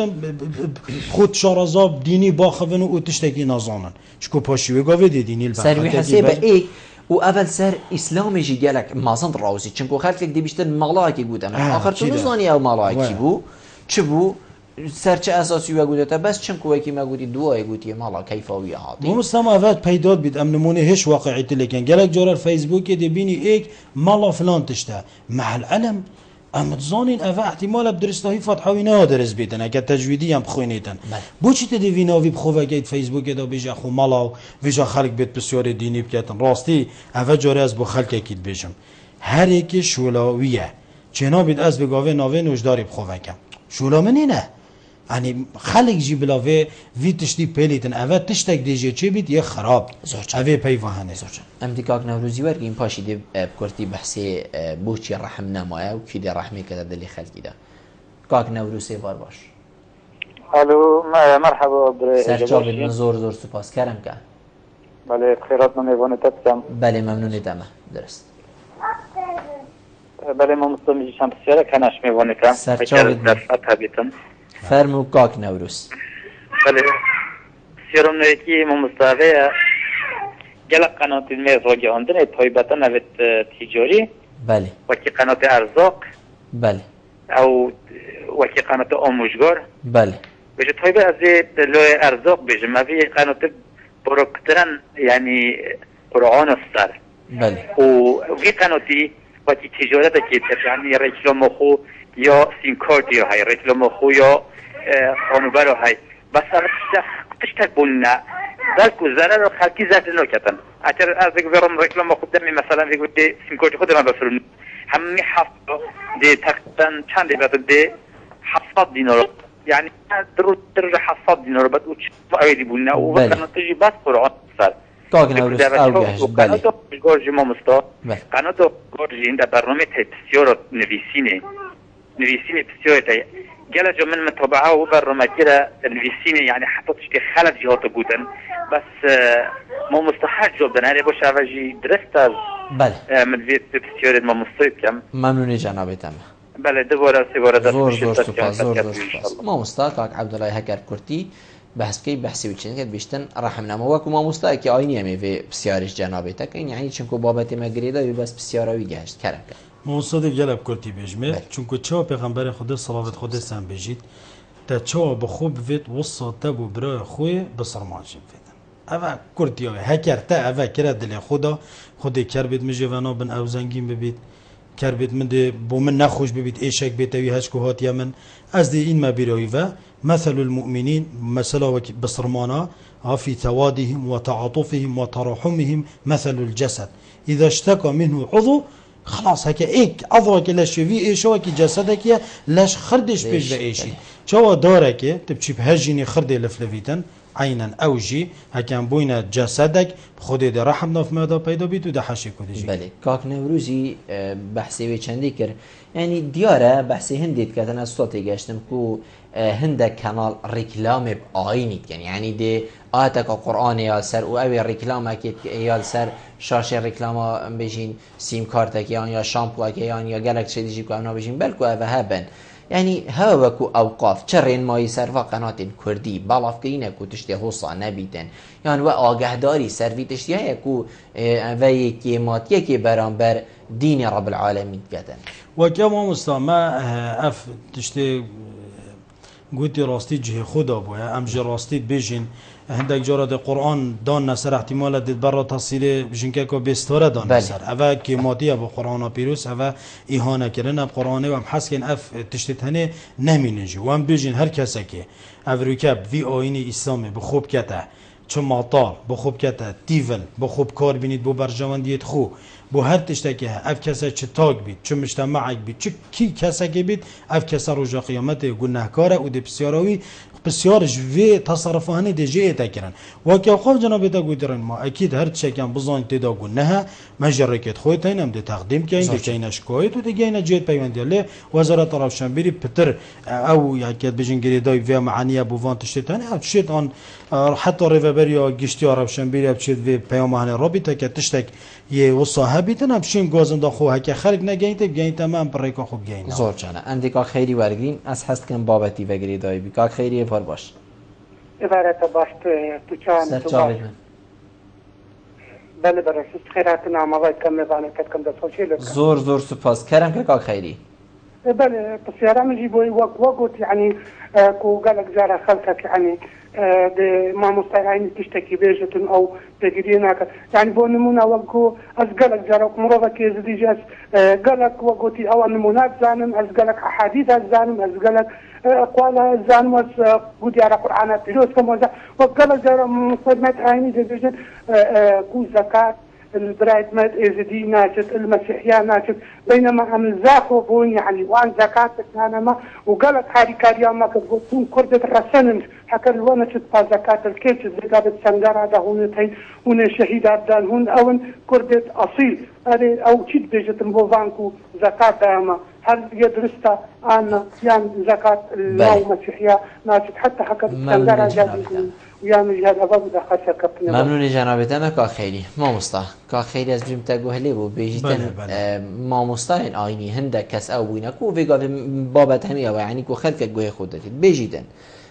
خود شارزاب ديني باخفن و تشتكي نازانن شكو باشي وگاوي ديني سروي حسيبه اي و اول سر اسلامی جی گلک مازند راوسی چنکو خلک دی بیشتر ملاکی بودن آخر تو نزانی او ملاکی بو چه بو سر چه اساسی و گودتا بس چنکو کی ما گودی دعای گودی مالا کیفاوی هاتی مستم اول پیداد بید ام نمونه هیچ واقعیت لکن گلک جار فیسبوک دی بینی ایک مالا فلان تشته مع العلم ام تزانین اول احتمال بدرستهی فتحوی نه درس بیتن اگه تجویدی هم بخوینیتن بو چی تدی ویناوی بخواه گید فیسبوک دا بیجا خو مالا ویجا خلق بیت بسیار دینی بکتن راستی اول جاره از بو خلق اکید بیجم هر یکی شولاویه چنا بید از بگاوه ناوه نوشداری بخواه کم شولا منی نه یعنی خلق جی بلاوه وی تشتی پیلیتن اول تشتک دیجه چه بید یه خراب اوه پیوهانه ام دیکاک نوروزی ورگی این پاشی دی بکرتی بحثی بوچی رحم نمایه و کی دی رحمی کده دلی خلقی ده کاک نوروزی بار باش الو مرحبا سرچاو بید من زور سپاس کرم که بله خیرات من ایوانه تبسم بله ممنونی دمه درست بله ما مستمی جیشم بسیاره کنش میوانه کم سرچاو بید فرمو کاک نوروز بله بسیارم نویکی ما مستوه گلق قنات میز راگی آندن طایبتا نوید تیجاری بله وکی قنات ارزاق بله او وکی قنات آموشگار بله بشه طایبه از لوی ارزاق بشه موی قنات بروکترن یعنی قرآن استر بله و وی قناتی وکی تجارت که یعنی رکلام خو یا سیم کارت یا های رکلام خو یا خانوبر های بس تشتک بونه بلکو ضرر رو خلقی زرد نکتن اگر از برم رکلام خود دمی مثلا بگو دی سیم کارت خود من بسرون همین هفته دی تقریبا چند بعد دی 700 دینار یعنی در 700 دینار بعد او چه اویدی بونه و وقتی تجی بس قرآن سر کاک نوروز اوگهش بله قنات گرجی ما مستا قنات گرجی این در برنامه بسیار نویسینه بسیار تای گله جو من متابعه و برنامه كده نویسینه یعنی حتی تشتی خلق جهات بودن بس ما مستحق جواب دن هره باشه اوجی درست از بله من وید بسیار ما مستوی بکم. ممنونی جنابتم. بله دوباره زور سپاس زور سپاس. ما مستاق عبدالله هکر کرتی بحث کی بحثی وچین که بیشتن رحم نما و ما مستاق که آینی می و بسیارش جنابت که یعنی چون کو بابت ما گریدا بس بسیاروی گشت کرد. موصد گلب کرتی بجمه چون کو چه پیغمبر خدا صلوات خدا سم بجید تا چه بخوب وید وصل تبو برای خوی بسرمانش فیدن. اول کرتی هکر تا اول کرد دل خدا کربید مجوانو بن اوزنگیم ببید. کربید من ده با من نخوش ببید ایشک بیتوی هش کوهات یمن از ده این مبیروی و مثل المؤمنین مثلا و بصرمانا في توادهم وتعاطفهم وتراحمهم مثل الجسد اذا اشتكى منه عضو خلاص هكا ايك عضوك لاش في ايشوك جسدك لاش خردش بيج ايشي شو دارك تبشي بهجيني خرد لفلفيتن عينا اوجي هكا بوين جسدك خود ده رحم ناف ماذا پیدا بید و ده حشی کدیجی. بله کاک نوروزی بحثی چندی کرد یعنی دیاره بحثی هندید که تنها صوتی گشتم کو هنده کانال رکلام آینید کن یعنی ده آتک قرآن یا سر و اوی رکلام که یا سر شاشه رکلام بجین سیم کارت یا شامپو یا گلک چیزی که آنها بجین بلکو اوه هبن يعني هاوكو أوقاف چرين ماي سرفا قناة كردي بالاف كينا كو تشتي حصة نبيتن يعني وآگهداري سرفي تشتي هيكو وي كيمات يكي برانبر دين رب العالمين كتن وكما مستمع اف تشتي قوتي راستي جه خدا بويا ام جه راستي بيجين هندك جارد قرآن دان نسر احتمال دید برا تصیل بجنکه که بستاره دان نسر اوه کیماتی با قرآن پیروس اوه ایهانه کرن قرآنه و هم حس کن اف تشتیتنه نمینجی و هم بجین هر کسی که اوروکب وی آینی اسلامی بخوب کته چون ماطار بخوب کته تیول بخوب کار بینید بو برجواندیت خو بو هر تشتکه اف کسی چه تاگ بید چه مجتمعک بید چه کی کسی که بید اف کسی روژا قیامت گناهکاره و دی بسیاروی بسیارش وی تصرفانه دیجی تکرن و که خوب جناب تا گویدرن ما اکید هر چه کم بزن تدا گناه مجرکت خودت اینم ده تقدیم کن ده چینش کویت و دیگه اینا جیت پیوندی له وزارت روشنبری پتر او یکیت بجنگری دای و معنی بووان تشتن افشید آن حتی ریوبری یا گشتی روشنبری افشید و پیامانه رابطه که تشتک یه وصاحبیتن افشین گازنده خو هک خرج نگینت گینت من پریکا خوب گین زور چانه اندیکا خیری ورگرین از هست کن بابتی وگری دای بیکا خیری پر باش عبارت باش تو چان تو باش بله برای خیرات نامه کم می‌بانه کم دستوچیل زور سپاس کرم که کاک خیری بله بسیارا مجیبوی وقت يعني كو قالك زارا خلقك يعني ما مستعين تشتكي بيجتن او تجريناك يعني بو نمونا وقو از قالك زارا مرضى كي زدي جاس قالك وقتي او نمونات زانم از قالك احاديث زانم از قالك اقوال زانم از قدي على قرآنات بيجوز كموزا وقالك زارا مصدمات عيني زدي كو زكاة البرايت مات ازدي ناجت المسيحيه ناجت بينما امزاخو بون يعني وان زكاتك انا ما وقالت هذه كاريا ما كتقول كرده الرسن حكى الوانا تبقى زكاه الكيت زكاه السنجره ده هون هون شهيدات دان هون او كرده اصيل هذه او تشد بيجت مبوفانكو زكاه ما هل يدرستا انا يعني زكاه المسيحيه ناجت حتى حكى السنجره جاي ممنون جناب ما خیلی ما مستا کا خیلی از جیم تگو هلی بو بیجتن ما مستا این آینی هنده کس او بینکو ویگا بابت همی و یعنی کو خلق گوی خودت بیجیدن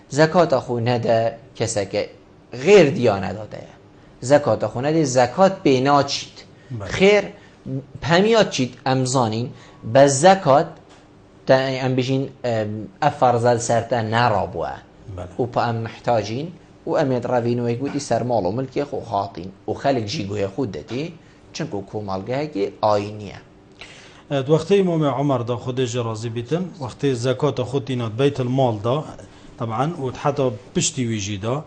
زکات خو نده کسی که غیر دیانه داده زکات خو نده زکات بینا چید خیر همیات چید امزانین به زکات ام بیجین افرزل سرتا نرابوه و پا ام محتاجین و امید روین و یکودی سرمال و ملکی خو خاطین و خلق جیگوی خود دتی چنکو کو مالگه که آینیه وقتی امام عمر دا خودش راضی بیتن وقتی زکات خود اینات بیت المال دا طبعا و حتی پشتی ویجی دا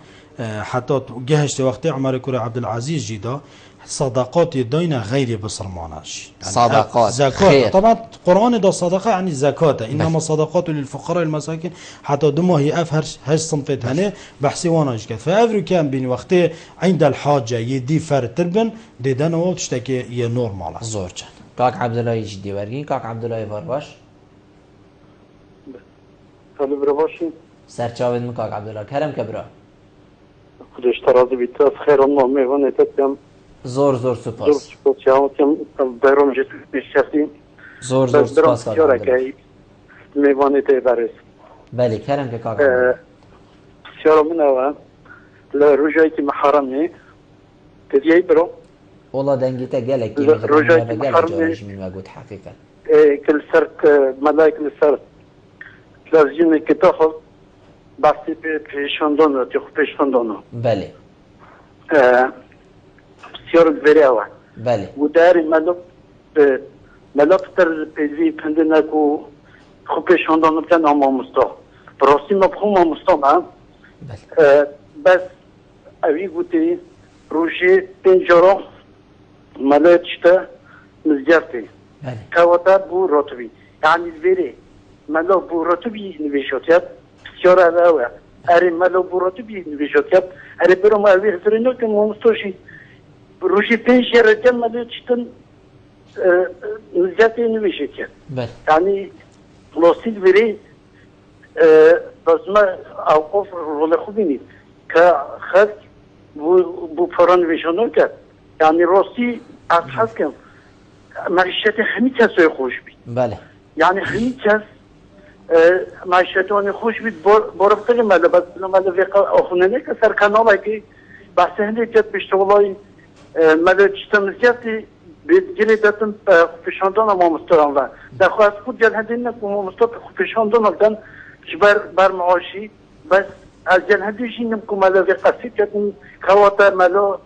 حتی گهشت وقتی عمر کور عبدالعزیز جیدا صدقات داين غير بصرماناش يعني صدقات زكاة طبعا قرآن دا صدقة يعني زكاة إنما صدقات للفقراء المساكين حتى دمه هي أفهرش هاش صنفت هنا بحثي واناش كت فأفرو كان بين وقته عند الحاجة يدي فرد تربن دي دانا وتشتكي يه نورمال زورجان كاك عبد الله يجدي ورقين كاك عبد الله يفرباش خلو برباشي سرچاوید من كاك عبد الله كرم كبرا خودش تراضي بيتاس خير الله ميغاني تتم زور سپاس. برام جست بیشتری. زور سپاس کار که میوانه تی برس. بله کرم که کار. بسیار من اوه لروجایی که محرمه تدیای برو. والله دنگیته گله کی رجایی که محرمه. من وجود حقیقة. كل سرت ملاك السرت لازم كتاخذ بس بيشاندون تخ بيشاندون بله بسيار الفريوة بله وداري ملف تر بيزي بندناكو خو بيشاندون كان عم مستوى براسي مفهوم مستوى بس أبي قلتي روجي تنجرو ملاكشتا مزجرتي كواتا بو رتبي يعني الفيري ملو بو رتبي نبيشوتيات بسيار هذا أري ملو بو رتبي نبيشوتيات أري برو ما أبي هزرينو كم مستوشي روشي بينشي رجال ملو تشتن نزجرتي نبيشوتيات يعني لوسي الفيري بس ما أوقف رول خوبيني كخذ بو فران نبيشونو كات يعني روسي أبحث كم معيشت همه کس خوش بید. بله. یعنی همه کس معیشت آن خوش بید بارفتر ماله بس ماله وقت آخونه نه که سر کانال که بحث هنده جد بشتغلای ماله چیزم زیادی بگیری دادن خوشاندان ما مستران و در خواست خود جل هنده نه که ما مستر خوشاندان آدم جبر بر معاشی بس از جل هنده جینم که ماله وقت جدن خواتر ماله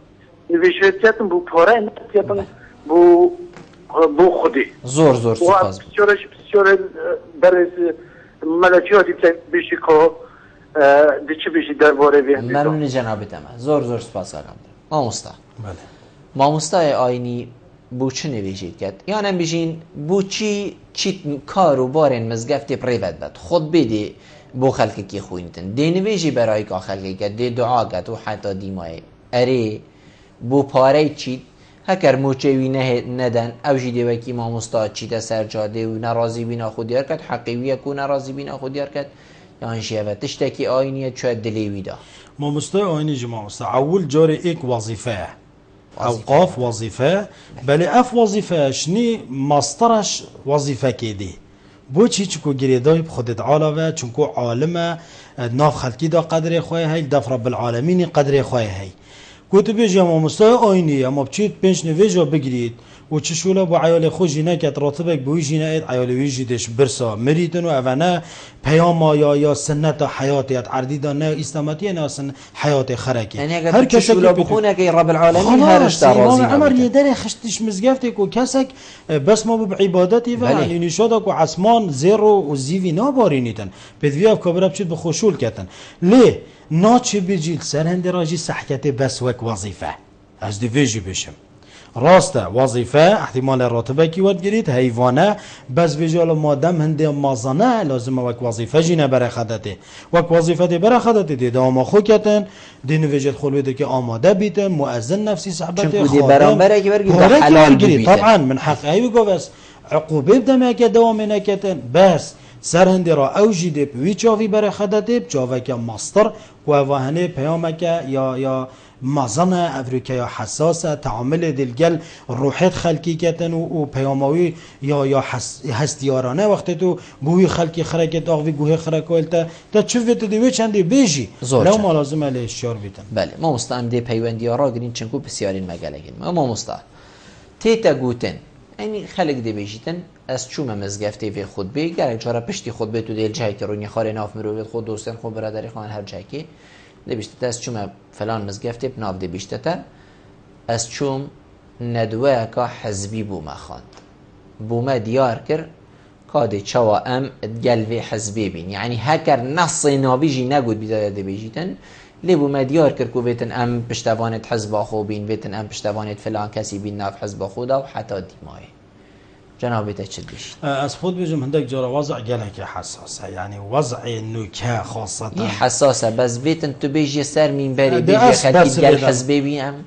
نوشته جدن بو پاره نه جدن بو خودی زور سپاس بسیار برای ملکیاتی بیشی که دیچه بیشی درباره بیان ممنون جنابتم زور سپاس آقام ماموستا بله ماموستای آینی بو چه نویجید کرد یعنی بیشین بو چی کارو بارن مزگفت پریوت بد خود بیدی بو خلقی که خوینتن دی نویجی برای که خلقی کرد دی دعا کرد و حتی دیمای اره بو پاره چید هکر موچوی ندن او جیده وکی ما مستاد چیده سرجاده و نرازی بینا خودیار کرد حقیویه که نرازی بینا خودیار کرد یعنی شیوه تشتکی آینیه چوه دلیوی دا ما مستای آینی جمع مستای اول جار ایک وظیفه اوقاف وظیفه بله اف وظیفه شنی ماسترش وظیفه که دی بو چیچکو گریدای خودت علاوه چونکو عالمه ناف خلکی دا قدر خواه هی دف رب العالمین قدر خواه هی گوت بیجی اما مستای آینی اما بچید پنج نویجا بگیرید و چشوله با عیال خوشی نکت راتبک بویجی نهید عیال ویجی دش برسا مریدن و اوانه پیاما یا سنت حیاتیت عردیدا نه اسلامتی نه سن حیات خرکی یعنی اگر چشوله بخونه که رب العالمین هرش ترازی عمر یه در خشتش مزگفتی که کسک بس ما بعبادتی و یعنی نشادا که عثمان زیرو و زیوی نابارینیدن بدویاف کبرب چید بخوشول کتن لی ناچه بجیل سر هنده راجی صحکت بس وک وظیفه از دیویجی بشم راسته وظیفه احتمال راتبه کی ود گرید حیوانه بس ویجال مادم هنده مازانه لازم وک وظیفه جینه برای خدته وک وظیفه برای خدته دی دام خو کتن دی نویجت خلوده که آماده بیتن مؤذن نفسی صحبت خادم برانبره که برگید حلال بیتن طبعا من حق ایو گوست عقوبه بدم که دوام نکتن بس سر هنده را اوجیده پوی چاوی برای خدته چاوه که ماستر و واهنه پیامه که یا مازن افریقا یا حساسه تعامل دلگل روحت خلقی کتن و پیاموی یا هستیارانه وقتی تو بوی خلقی خرکت آقوی گوه خرکویل تا چوفت دیوی چندی بیجی لو ما لازم علیه اشیار بیتن بله ما مستعم دی پیوندی ها را گرین چنکو بسیارین مگلگین ما مستعم تیتا گوتن اینی خلق دی بیجیتن از چوم مزگفته وی خود بی گرک جارا پشتی خود بی تو دیل جایی که رونی خاره ناف مروید خود دوستن خود برادری خواهن هر جایی که دبیشته از چوم فلان مزگفته بناف دبیشته تا از چوم ندوه که حزبی بوما خواند بوما دیار کر کاده چوا ام گلوه حزبی بین یعنی هکر نص نابیجی نگود بیداده دبیجیتن لی بوما دیار کر که ویتن ام پشتوانت حزب خو بین ویتن ام پشتوانت فلان کسی بین ناف حزب خودا و حتی دیمای جنابی تا چه بشید از خود بجم هندک جارا وضع گله که حساسه یعنی وضع نوکه خاصتا این حساسه بس بیتن تو بیجی سر مین بری بیجی خلقی گل حزبی بیم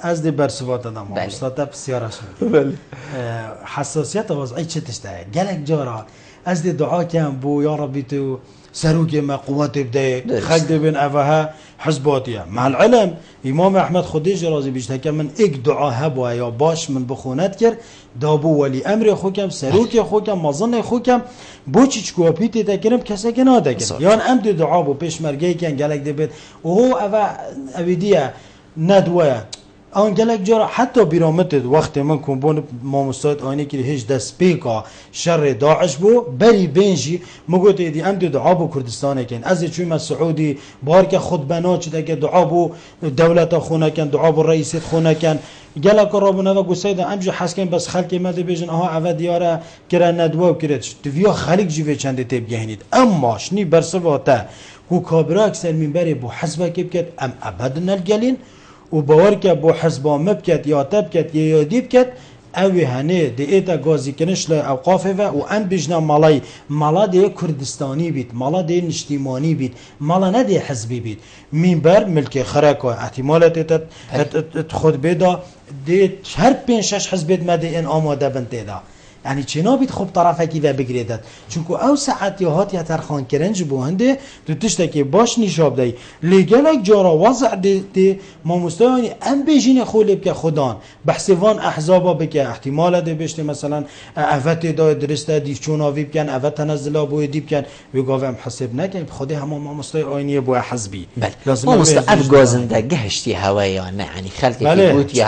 از دی برسوات دام استاد بسیارش بله حساسیت وضعی چه تشته گلک جارا از دی دعا کم بو یا ربی تو سروك ما قوات بداية خلد بين أفها حزباتية مع العلم إمام أحمد خديج رازي بيشتكى من إك دعاء هبوا يا باش من بخونات كر دابو ولي أمر خوكم سروك خوكم مظن خوكم بوچی چکو پیتی تکرم کسی که نادکرم یان ام دو دعا بو پیش مرگی کن گلک دبید و هو اویدیه ندوه آن گلک جارا حتی بیرامتد وقت من کن بون ما مستعد آینه که هیچ دست پیکا شر داعش بو بری بینجی مگوت ایدی ام دو دعا بو کردستانه کن از چوی ما سعودی بار که خود بنا چیده که دعا بو دولت خونه کن دعا بو رئیست خونه کن گلک رابونه و گوسیده امجی حسکن بس خلقی مده بیجن آها اول دیاره کرا ندوه و کرد دویا خلق جیوه چنده تیب گهنید اما شنی برسواته کو کابرا اکثر منبری بو حزبه که بکد ام ابد نلگلین و باور که بو حزبا مبکد یا تبکد یا یادی بکد اوی هنه ده ایتا گازی کنش لی اوقافه و ام بجنا مالا ده کردستانی بید مالا ده نشتیمانی بید مالا نه ده حزبی بید منبر ملک خرک و احتمالت ایتا خود بیدا ده هر 5-6 حزبید مده این آماده بنده ده یعنی چنا بید خوب طرفه کی و بگریدد چونکو او ساعت یا هات یا ترخان کرنج بو هنده تو تشتکی باش نشاب دی لگلک جارا وضع دی ما مستوانی ام بیجین خولب که خودان بحثوان احزابا بکه احتمال ده بشته مثلا افت دا درسته دیف چوناوی بکن افت تنزلا بوی دیب کن وگاوه هم حسب نکن خود همه ما مستوانی بو حزبی ما مستعد گازنده گهشتی هوایانه یعنی خلقی که بود یا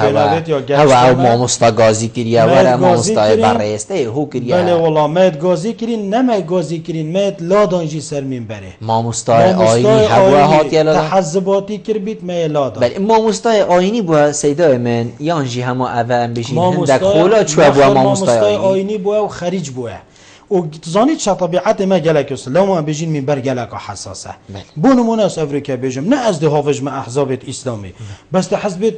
هوا ما مستگازی کریا وره ما مستعد بره بله والله مید گازی کرین نمی گازی کرین مید لادانجی سر من بره ما مستای آینی هوا هات یا لادان تحزباتی کر بیت می لادان بله ما مستای آینی بوا سیدای من یانجی همه اول بشین هندک خولا چوه بوا ما مستای آینی بوا و خریج بوا و زانید چه طبیعت ما گلک است لو ما بجین من بر گلک حساسه بونمون از افریقا بجم نه از دهاوج ما احزاب اسلامی بس حزب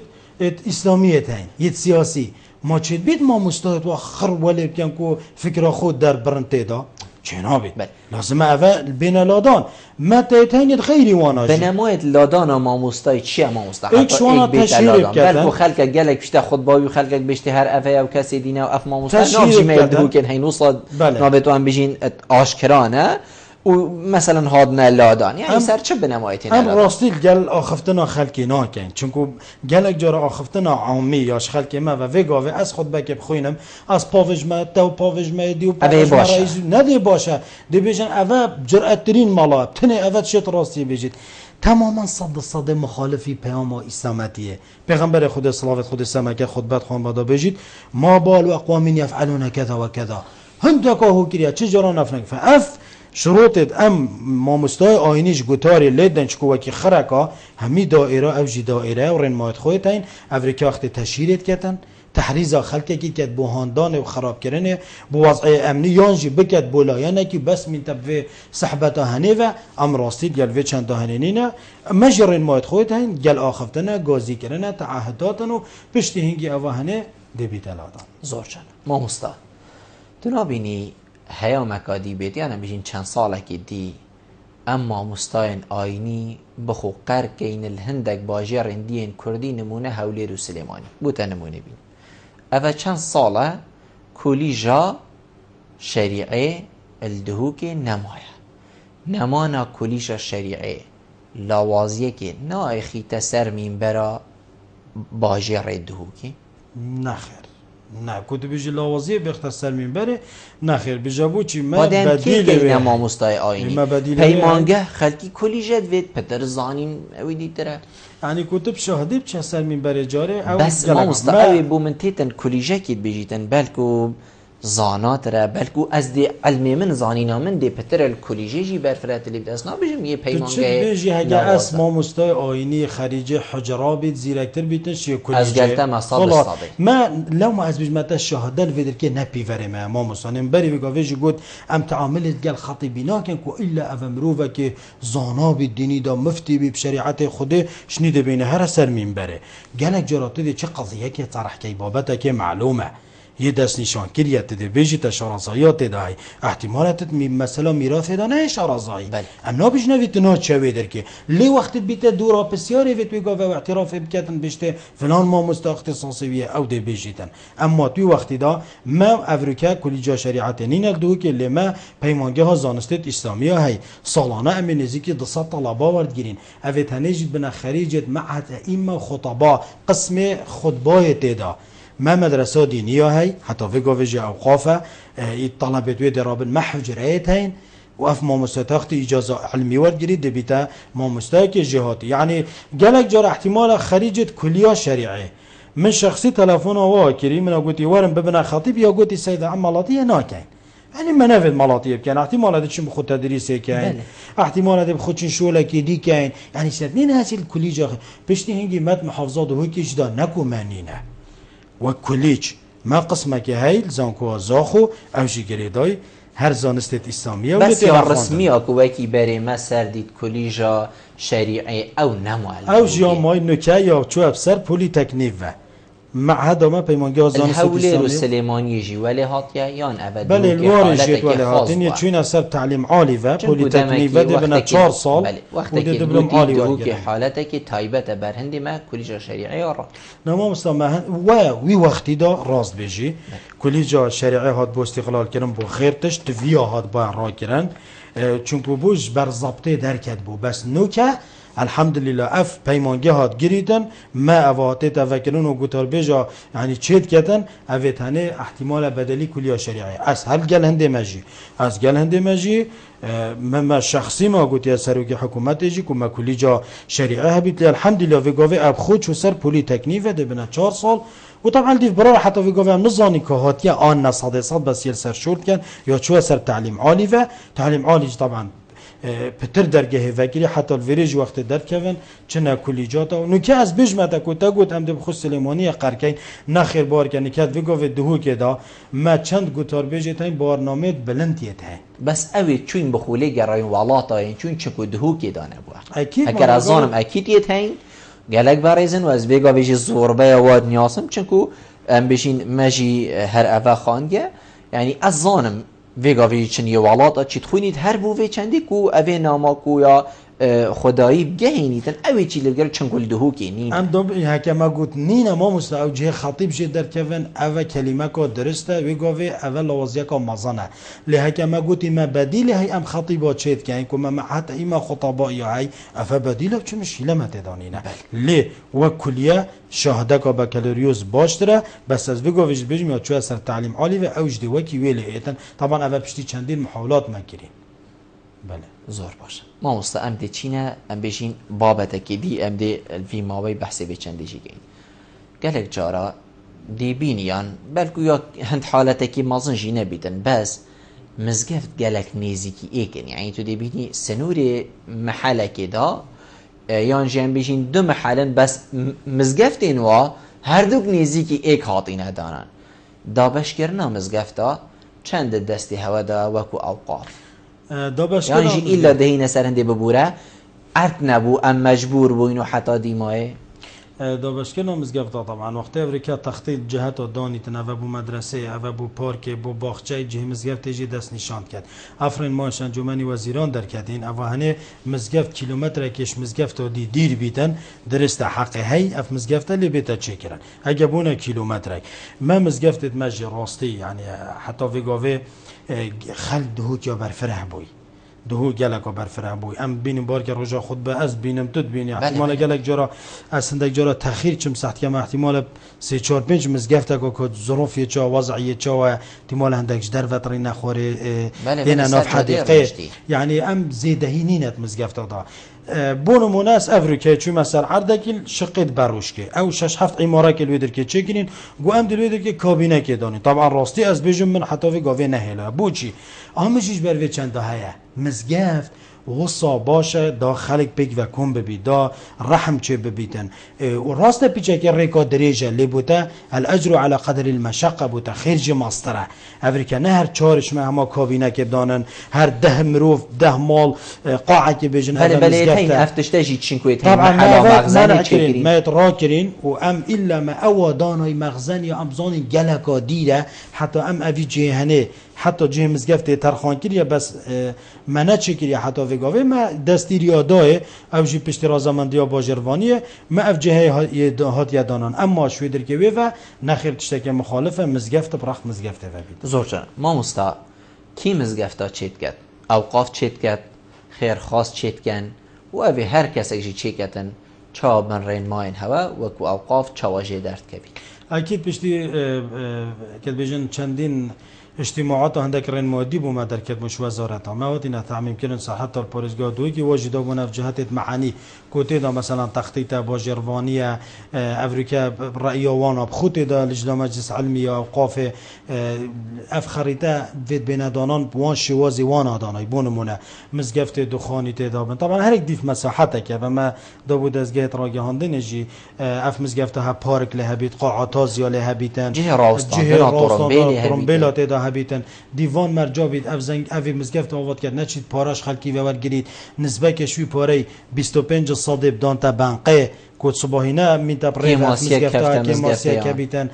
اسلامی تاین یت سیاسی ما چید بید ما مستعد و خر ولی بکن که فکر خود در برنته دا چنا بید لازم اول بین لادان ما تایتینید خیلی واناجی بنمایت لادان ما مستعد چیه ما مستعد ایک شوانا تشهیر بکن بلکو خلق گلک بشته خود باوی خلق بشته هر افه او کسی دینه و اف ما مستعد نامجی میدهو کن هی نوصد نابتو هم بجین آشکرانه و مثلا هادنا لادان یعنی سر چه بنمایتین ام راستی گل آخفتنا خلقی ناکن چونکو گلک جارا آخفتنا عامی یاش خلقی ما و وگاوه از خود بکب خوینم از پاوش ما تو پاوش ما دیو پاوش ما رئیس ندی باشه دی بیشن اوه جرأت ترین مالا تنه اوه چت راستی بیجید تماما صد مخالفی پیام اسلامتیه پیغمبر خود صلوات خود سمکه خطبت خوان بادا بیجید ما بال اقوام یفعلون کذا و کذا هندکا هو کریا چه جرا نفنک فاف شروطت ام ما مستای آینیش گوتاری لیدن چکو وکی خرکا همی دائره او جی دائره و رن مایت خویتین افریقا وقت تشهیرت کتن تحریزا خلقه کی کت بوهاندان و خراب کرنه بو وضع امنی یانجی بکت بولایانه کی بس من تبوی صحبتا هنه و ام راستید گل وی چند هنینه مجرن مایت خویتین گل آخفتنه گازی کرنه تعهداتن و پشتی هنگی اوه هنه دبیت الادان زور چند ما مستا تو نابینی هیا مکادی بیت یعنی بجین چند ساله که دی اما مستاین آینی بخو قرکین الهندک باجر اندین کردی نمونه هولیر و سلیمانی بوتا نمونه بین اوه چند ساله کلیجا شریعه الدهوک نمایه نمانا کلیجا شریعه لاوازیه که نایخی تسر من برا باجر الدهوکی نخیر نه کدو بیجی لاوازیه بختصر منبره نخیر بجابو چی ما بدیل نه ما مستای آینی پیمانگه خلقی کلی جد وید پتر زانین اوی دیتره یعنی کتب شاهده بچه سر منبره جاره بس ما مستای بو من تیتن کلی جکید بیجیتن بلکو زانات را بلکو از دی علمی من زانینا من دی پتر الکلیجی جی برفرات لیب دست نبیجم یه پیمانگه چه بیجی هگه از ما مستای آینی خریجه حجرا بید زیرکتر بیتش یه کلیجه از گلتا مصاب استاده ما لو ما از بجمتا شهاده الویدر که نپیوره ما مستانیم بری بگا ویجی گود ام تعاملت گل خطیبی ناکن که ایلا افمروفه که زانا بید دینی دا مفتی بی بشریعت خوده شنیده بینه هر سر مین بره گلک جراته دی چه قضیه که طرح که بابته که معلومه یه دست نشان کریت ده بیجی تا شارازایات دهی احتمالات مثلا میراث دانه شارازایی ام نابیش نویت نه چه در که لی وقت بیت دورا بسیاری ویت بگا و اعتراف بکتن بشته فلان ما مستخصصیه او ده بیجیتن اما توی وقتی دا ما افریقا کلیجا شریعت نین دو که لما پیمانگه ها زانستت اسلامیه های سالانه ام نزدیک 200 طلبه ورد گیرین اوت هنجد بنا خریجت معهد ائمه خطبا قسم خطبه تدا ما مدرسه دينيه هي حتى في جوفيجي اوقافه الطلبه ويد رابن ما حجريتين واف ما مستاخت اجازه علمي ورد جريد بتا ما مستاك جهاتي يعني قالك جرى احتمال خريجه كليه شريعه من شخصي تلفون واكري من قلتي ورم ببنا خطيب يا قلتي السيده عمالاتيه ناكاين يعني ما نفذ ملاطيب كان احتمال هذا شيء بخد تدريسي كاين احتمال هذا بخد شغله كدي كاين يعني سنين هذه الكليه بشتي هنجي مات محافظات وهيك جدا نكو مانينا وكليج ما قسمك هاي زانكو زاخو او شي جريداي هر زانستت اسلاميه بس يا رسمي اكو وكي بري ما سرديت كليجا شريعي او نموال او جامعه نوكا يا چو افسر بولي تكنيف معهد ما پیمانگاه زانست الحولير والسليماني جي ولی هاتيا يان ابد بله الواري جيت ولی هاتين چون اثر تعليم عالي و بولي تكنيف ده بنا 4 سال وقتی که دبلوم عالي و که حالته تایبت برهندی ما کلیجا شریعی را نما مسلمان و وی وقتی دا راست بيجي کلیجا شریعی هات بو استقلال کردن بو خیرتش تویا هات با را کردن چون بوج بر ضبطه درکت بو بس نوکه الحمد لله اف پیمانگه هات گریدن ما اواتي تفکرون و گوتار بجا يعني چيت كتن اوتانه احتمال بدلی کلیا شریعه از هل گل هنده مجی از گل هنده مجی ما شخصی ما گوتی سروکی حکومت جی که ما کلیجا شریعه هبیت الحمد لله وگاوه اب خود شو سر پولی تکنیفه ده بنا 4 سال و طبعا دیف برای حتی وگاوه هم نزانی که هاتیه آن نصاده صد بس یل سر شورت کن یا چوه سر تعلیم عالی و تعلیم عالی طبعا پتر درگه وکیلی حتی الویریج وقت درکون چنه کلیجاتا و نکه از بجمتا کتا گوت هم ده بخود سلیمانی قرکین نخیر بار که نکت وگاوه دهو که دا ما چند گوتار بیجت هین بارنامه بلندیت هین بس اوی چون بخوله گراین والاتا هین چون چکو دهو که دانه بوا اکید اگر از آنم اکید یت هین گلک بریزن و از وگاوه زوربه واد نیاسم چنکو ام بشین مجی هر اوه خانگه یعنی از زانم وگاوی چنی والاتا چی تخونید هر بووی چندی کو اوی ناماکو یا خدایی بگهینیتن اوی چی لگر چنگل دهو که نین ام دوب حکما گوت نین ما مستا او جه خطیب جه در کون او کلمه که درسته وگاوی او لوازیه که مزانه لی حکما گوتی ما بدیل های ام خطیبات چید که این که ما حتی ایما خطابایی های افا بدیل چه مشکله متدانینه لی و کلیه شاهده که بکالریوس باشتره بس از وگاویش بجم یا چو اثر تعلیم عالی و اوج دی وکی ویلی ایتن طبعا او پشتی چندین محاولات مکرین بله زور باشه ما مستا ام دی چینه ام بشین بابته که دی ام دی فی ماوی بحثی بچندی جی گین گلک جارا دی بینیان بلکو یا هند حالته که مازن جی نبیدن بس مزگفت گلک نیزی که ایکن یعنی تو دی بینی سنور محله که دا یان جیم بشین دو محلن بس مزگفتین و هر دوک نیزی که ایک حاطینه دانن دا بشکرنا مزگفتا چند دستی هوا دا وکو اوقاف یعنی جی ایلا دهینه سرنده ببوره ارد نبو ام مجبور بو اینو حتی دیمایه دابشکن مزگفتا طبعا وقتی امریکا تخطیط جهت دانیتن او بو مدرسه او بو پارک بو باغچه جه مزگفت جی دست نشان کرد افرین ماش انجمنی وزیران در کردین او هنه مزگفت کیلومتر کش مزگفت دی دیر بیتن درست حق هی اف مزگفت لی بیت چه کرن اگه بونه کیلومتر ما مزگفت مج راستی یعنی حتی وگاوه خل دهو یا برفره بوی دهو گلک و برفره بوی ام بینیم بار که رجا خود به از بینم تد بینی احتمال گلک جرا اصلا جرا تأخیر چم سخت کم احتمال 3-4-5 مزگفت که ظروفی چا وضعیه چا و احتمال هندکش در وتری نخوره دینا ناف حدیقه یعنی ام زیدهی نینت مزگفت دا بونو مناس افریقا چون مثلا عردکی شقید بروش که او 6-7 عماره که الویدر که چکنین گو ام دلویدر که کابینه که دانی طبعا راستی از بیجم من حتی وی گاوی نهیلا بو چی آمشیش بروی چند هیا مزگفت وصا باشه دا خلق پیک و کن ببی دا رحم چه ببیتن و راست پیچه که ریکا دریجه لی بوده الاجر على قدر المشقه بوده خیر جی ماستره افریکا نه هر چارش ما همه کابینه که بدانن هر 10 مروف 10 مال قاعه که بجن بله این افتشتاجی چین کویت طبعا ما کرین ما اترا کرین و ام الا ما او دانای مغزن یا امزان گلکا دیره حتی ام اوی جهنه حتی جه مزگفت ترخان کریه بس منه چه کریه حتی وگاوه ما دستیریا دای او جی پشت رازمندیا باجروانیه ما اف جهه هات یادانان اما شویدر که وی و نخیر تشتک مخالفه مزگفت برخ مزگفت و بید زورجان ما مستا کی مزگفتا چیت کد اوقاف چیت کد خیر خاص چیت کن و اوی هر کسی جی چی کتن چا بن رین ماین هوا وکو اوقاف چاواجه درد کبی اکید پشتی که بیجن چندین اجتماعات هندك رين مودي بوما دركت مش وزارات ما ودينا تعميم كلن صحه البوريزغا دوي كي وجدوا بنا في جهات معاني كوتي دا مثلا تخطيط باجرفانيه افريكا راي وانا بخوتي دا لجنه مجلس علمي اوقاف اف خريطه فيت بين دانان بوان شوازي وانا داناي بونمونه مزگفت دخاني تدا طبعا هر ديف مساحته که و ما داوود از گیت راگهاندن جي اف مزگفت ها پارک له بيت قاعات زيا له بيتن جهه راستان ترمبيلات هبیتن دیوان مرجا بید اف زنگ اوی مزگفت آواد کرد نچید پاراش خلکی و گرید نسبه کشوی پاره 25 صادب دان تا بنقه کود صباحینه می تبرید مزگفت که ماسیه که بیتن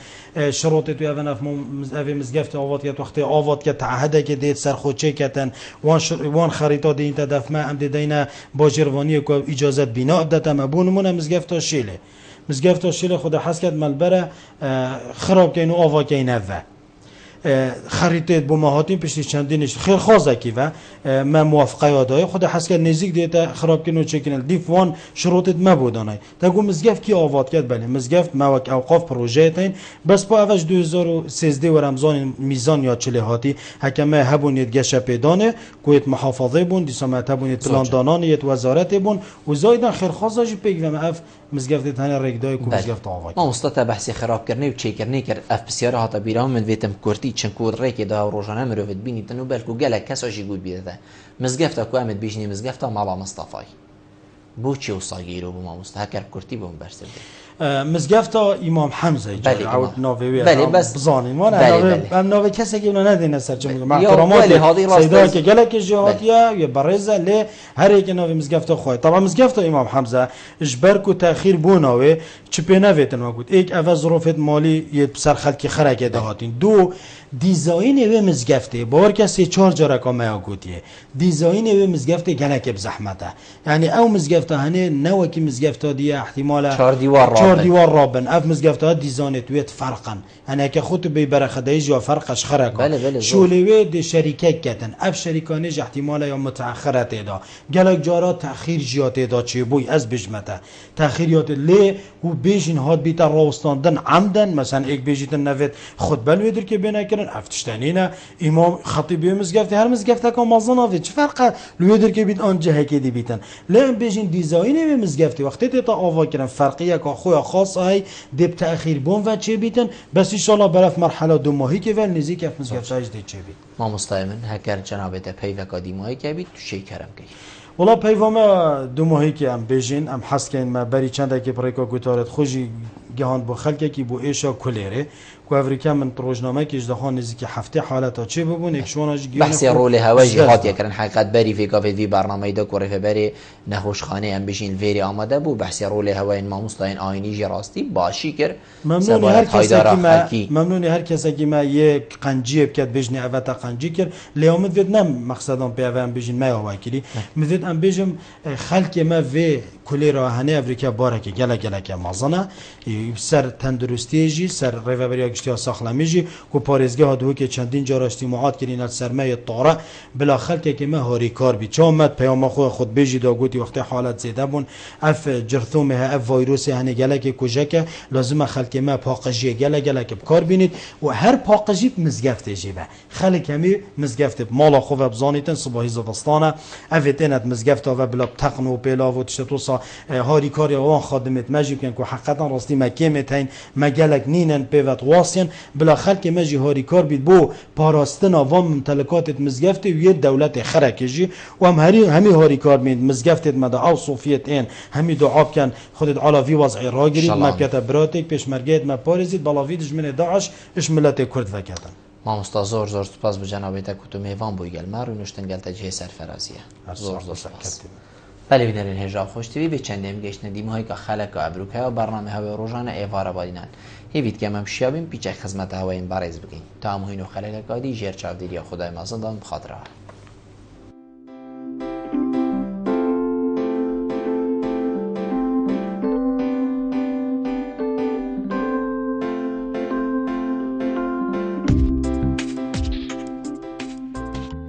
شروط توی اوی مزگفت آواد کرد وقتی آواد کرد تعهده که دید سرخوچه کتن وان خریطا دین تدف ما هم دیدین باجروانی که اجازت بینا ابدتا مبونمون مزگفت شیله مزگفت شیله خود حس کرد ملبره خراب که اینو آوا که این اوه خریطه بومهاتین پشتی چندینش خیر خوازه کی و ما موافقه یادای خود حس کرد نزدیک دیتا خراب کنو چکنل دیفوان شروطت ما بودانای تا گو مزگفت کی آواد کرد بله مزگفت موک اوقاف پروژه تین بس با اوج 2013 و رمضان میزان یا چله هاتی حکمه هبونید گشه پیدانه کویت محافظه بون دیسامت هبونید پلان دانانیت وزارت بون و زایدن خیر خوازه جی پیگ و اف مزگفت تنه رگدای کو مزگفت آواد ما مستطا بحثی خراب کردنی و چی کردنی کرد اف بسیار هاتا بیرام من ویتم کورتی چنکور ریکی دا روزانه مروفت بینی تنو بلکو گله کساشی گود بیده مزگفت کو امد بیشنی مزگفت مالا مصطفی بو چی وصاگیرو بو ما مستحکر کورتی بو برسل مزگفت امام حمزه بله عود ناوی بله بس بزانین ما ناوی کسی که نه دین سر چه میگم احترامات سیدا که گله که جهاتیا یا برزه ل هر یک ناوی مزگفت خو طبعا مزگفت امام حمزه اجبر کو تاخیر بو ناوی چه پنویتن ما گفت یک اول ظروفت مالی یه سر خلکی خرکه دهاتین دو دیزاین و مزگفته بار کسی 4 جا رقم گوتیه دیزاین و مزگفته گله که بزحمته یعنی او مزگفته هنه نو کی مزگفته دی احتمال 4 دیوار رابن اف مزگفته دیزاینت ویت فرقن یعنی که خود به برخدای جو فرقش خرکه شولوی دی شریکه کتن اف شریکانه احتمال یا متأخره تدا گله جارا تأخیر جیات دا چی بوی از بجمته تأخیریات لی و بیشین هات بیت راوستاندن عمدن مثلا یک بیجیتن نوید خود بلویدر که بنا افتشتنینا امام خطیبی مزگفت هر مزگفت که مازن آفید چه فرقه لویدر که بیت آن جهه که دی بیتن لین بیشین دیزاین مزگفتی وقتی تا آوا کردن فرقیه که خویا خاص های دب تأخیر بون و چه بیتن بس ان شاء الله برف مرحله 2 ماهی که ول نزدیک اف مزگفت هاش دی چه بیت ما مستایمن هکر جناب ته پیو اکادیمایی که بیت تو شی کرم کی ولا پیوام 2 ماهی که ام بیشین ام حس کن ما بری چنده که پریکا گوتارت خوشی گهان بو خلکه کی بو ایشا کولره کو افریقا من روزنامه که اجدها نزدیک هفته حالتا چه ببون یک شوناج بحث رول هوایی هات یکرن حقیقت بری فی کافه دی برنامه دا کوره بری نخوشخانه ام بشین ویری آماده بو بحث رول هوایی ما مستعین آینی جی راستی باشی کر ممنون هر کسی که ما یک قنجی بکد بجنی اوتا قنجی کر لیامد ود نم مقصدم په ام بجین ما واکری مدد ام بجم خلک ما و کولرا هنه افریقا بارکه گله که مازنه سر تندرستی جی سر ریوبری گشتیا ساخلمیجی کو پارێزگاه دو که چندین جار اجتماعات کردین از سرمایه طاره بلا خلک که ما هاری کار بی چامت پیام خود بیجی دا گوتی وقتی حالت زیده بون اف جرثومه اف ویروس هنه گله که کجکه لازم خلک ما پاقجی گله که کار بینید و هر پاقجی مزگفت جیبه خلک همی مزگفت مالا خو بزانیتن صبحی زدستانه افتنت مزگفت و بلا تقن و بلا و تشتوسا هاری کار وان خادمت ماجی کن کو حقیقتا راستی مکه متین مگلک نینن پیوت شخصیان بلا خلق مجی هاری کار بید بو پاراستن و ممتلکات مزگفت و یه دولت خرکجی و همی هاری کار بید مزگفت مدا او صوفیت این همی دعا کن خودت علاوی وضعی را گیرید ما پیتا براتک پیشمرگیت ما پارزید بالاوی دجمن داعش اش ملت کرد وکتن مامۆستا زۆر سپاس بە جەنابێتە کوتو میێوان بووی گەلمار و نوشتن گەلتە جێ سەرفەرازیە زۆر سپاس. بەڵێ بینەرین هێژا خۆشتوی بێ چەندێم گەشتنە دیمەهۆی کە خەلەکە ئەبروکای و بەرنامە هەوێ ڕۆژانە ئێوارە بادینان هیویت کەمەم شیابین پیچە خزمەتە هەوەین بەڕێز بگەین تا هەمووهین و خەلەکەکادی ژێر چاودێریە خودای مازندان بخاترەوە.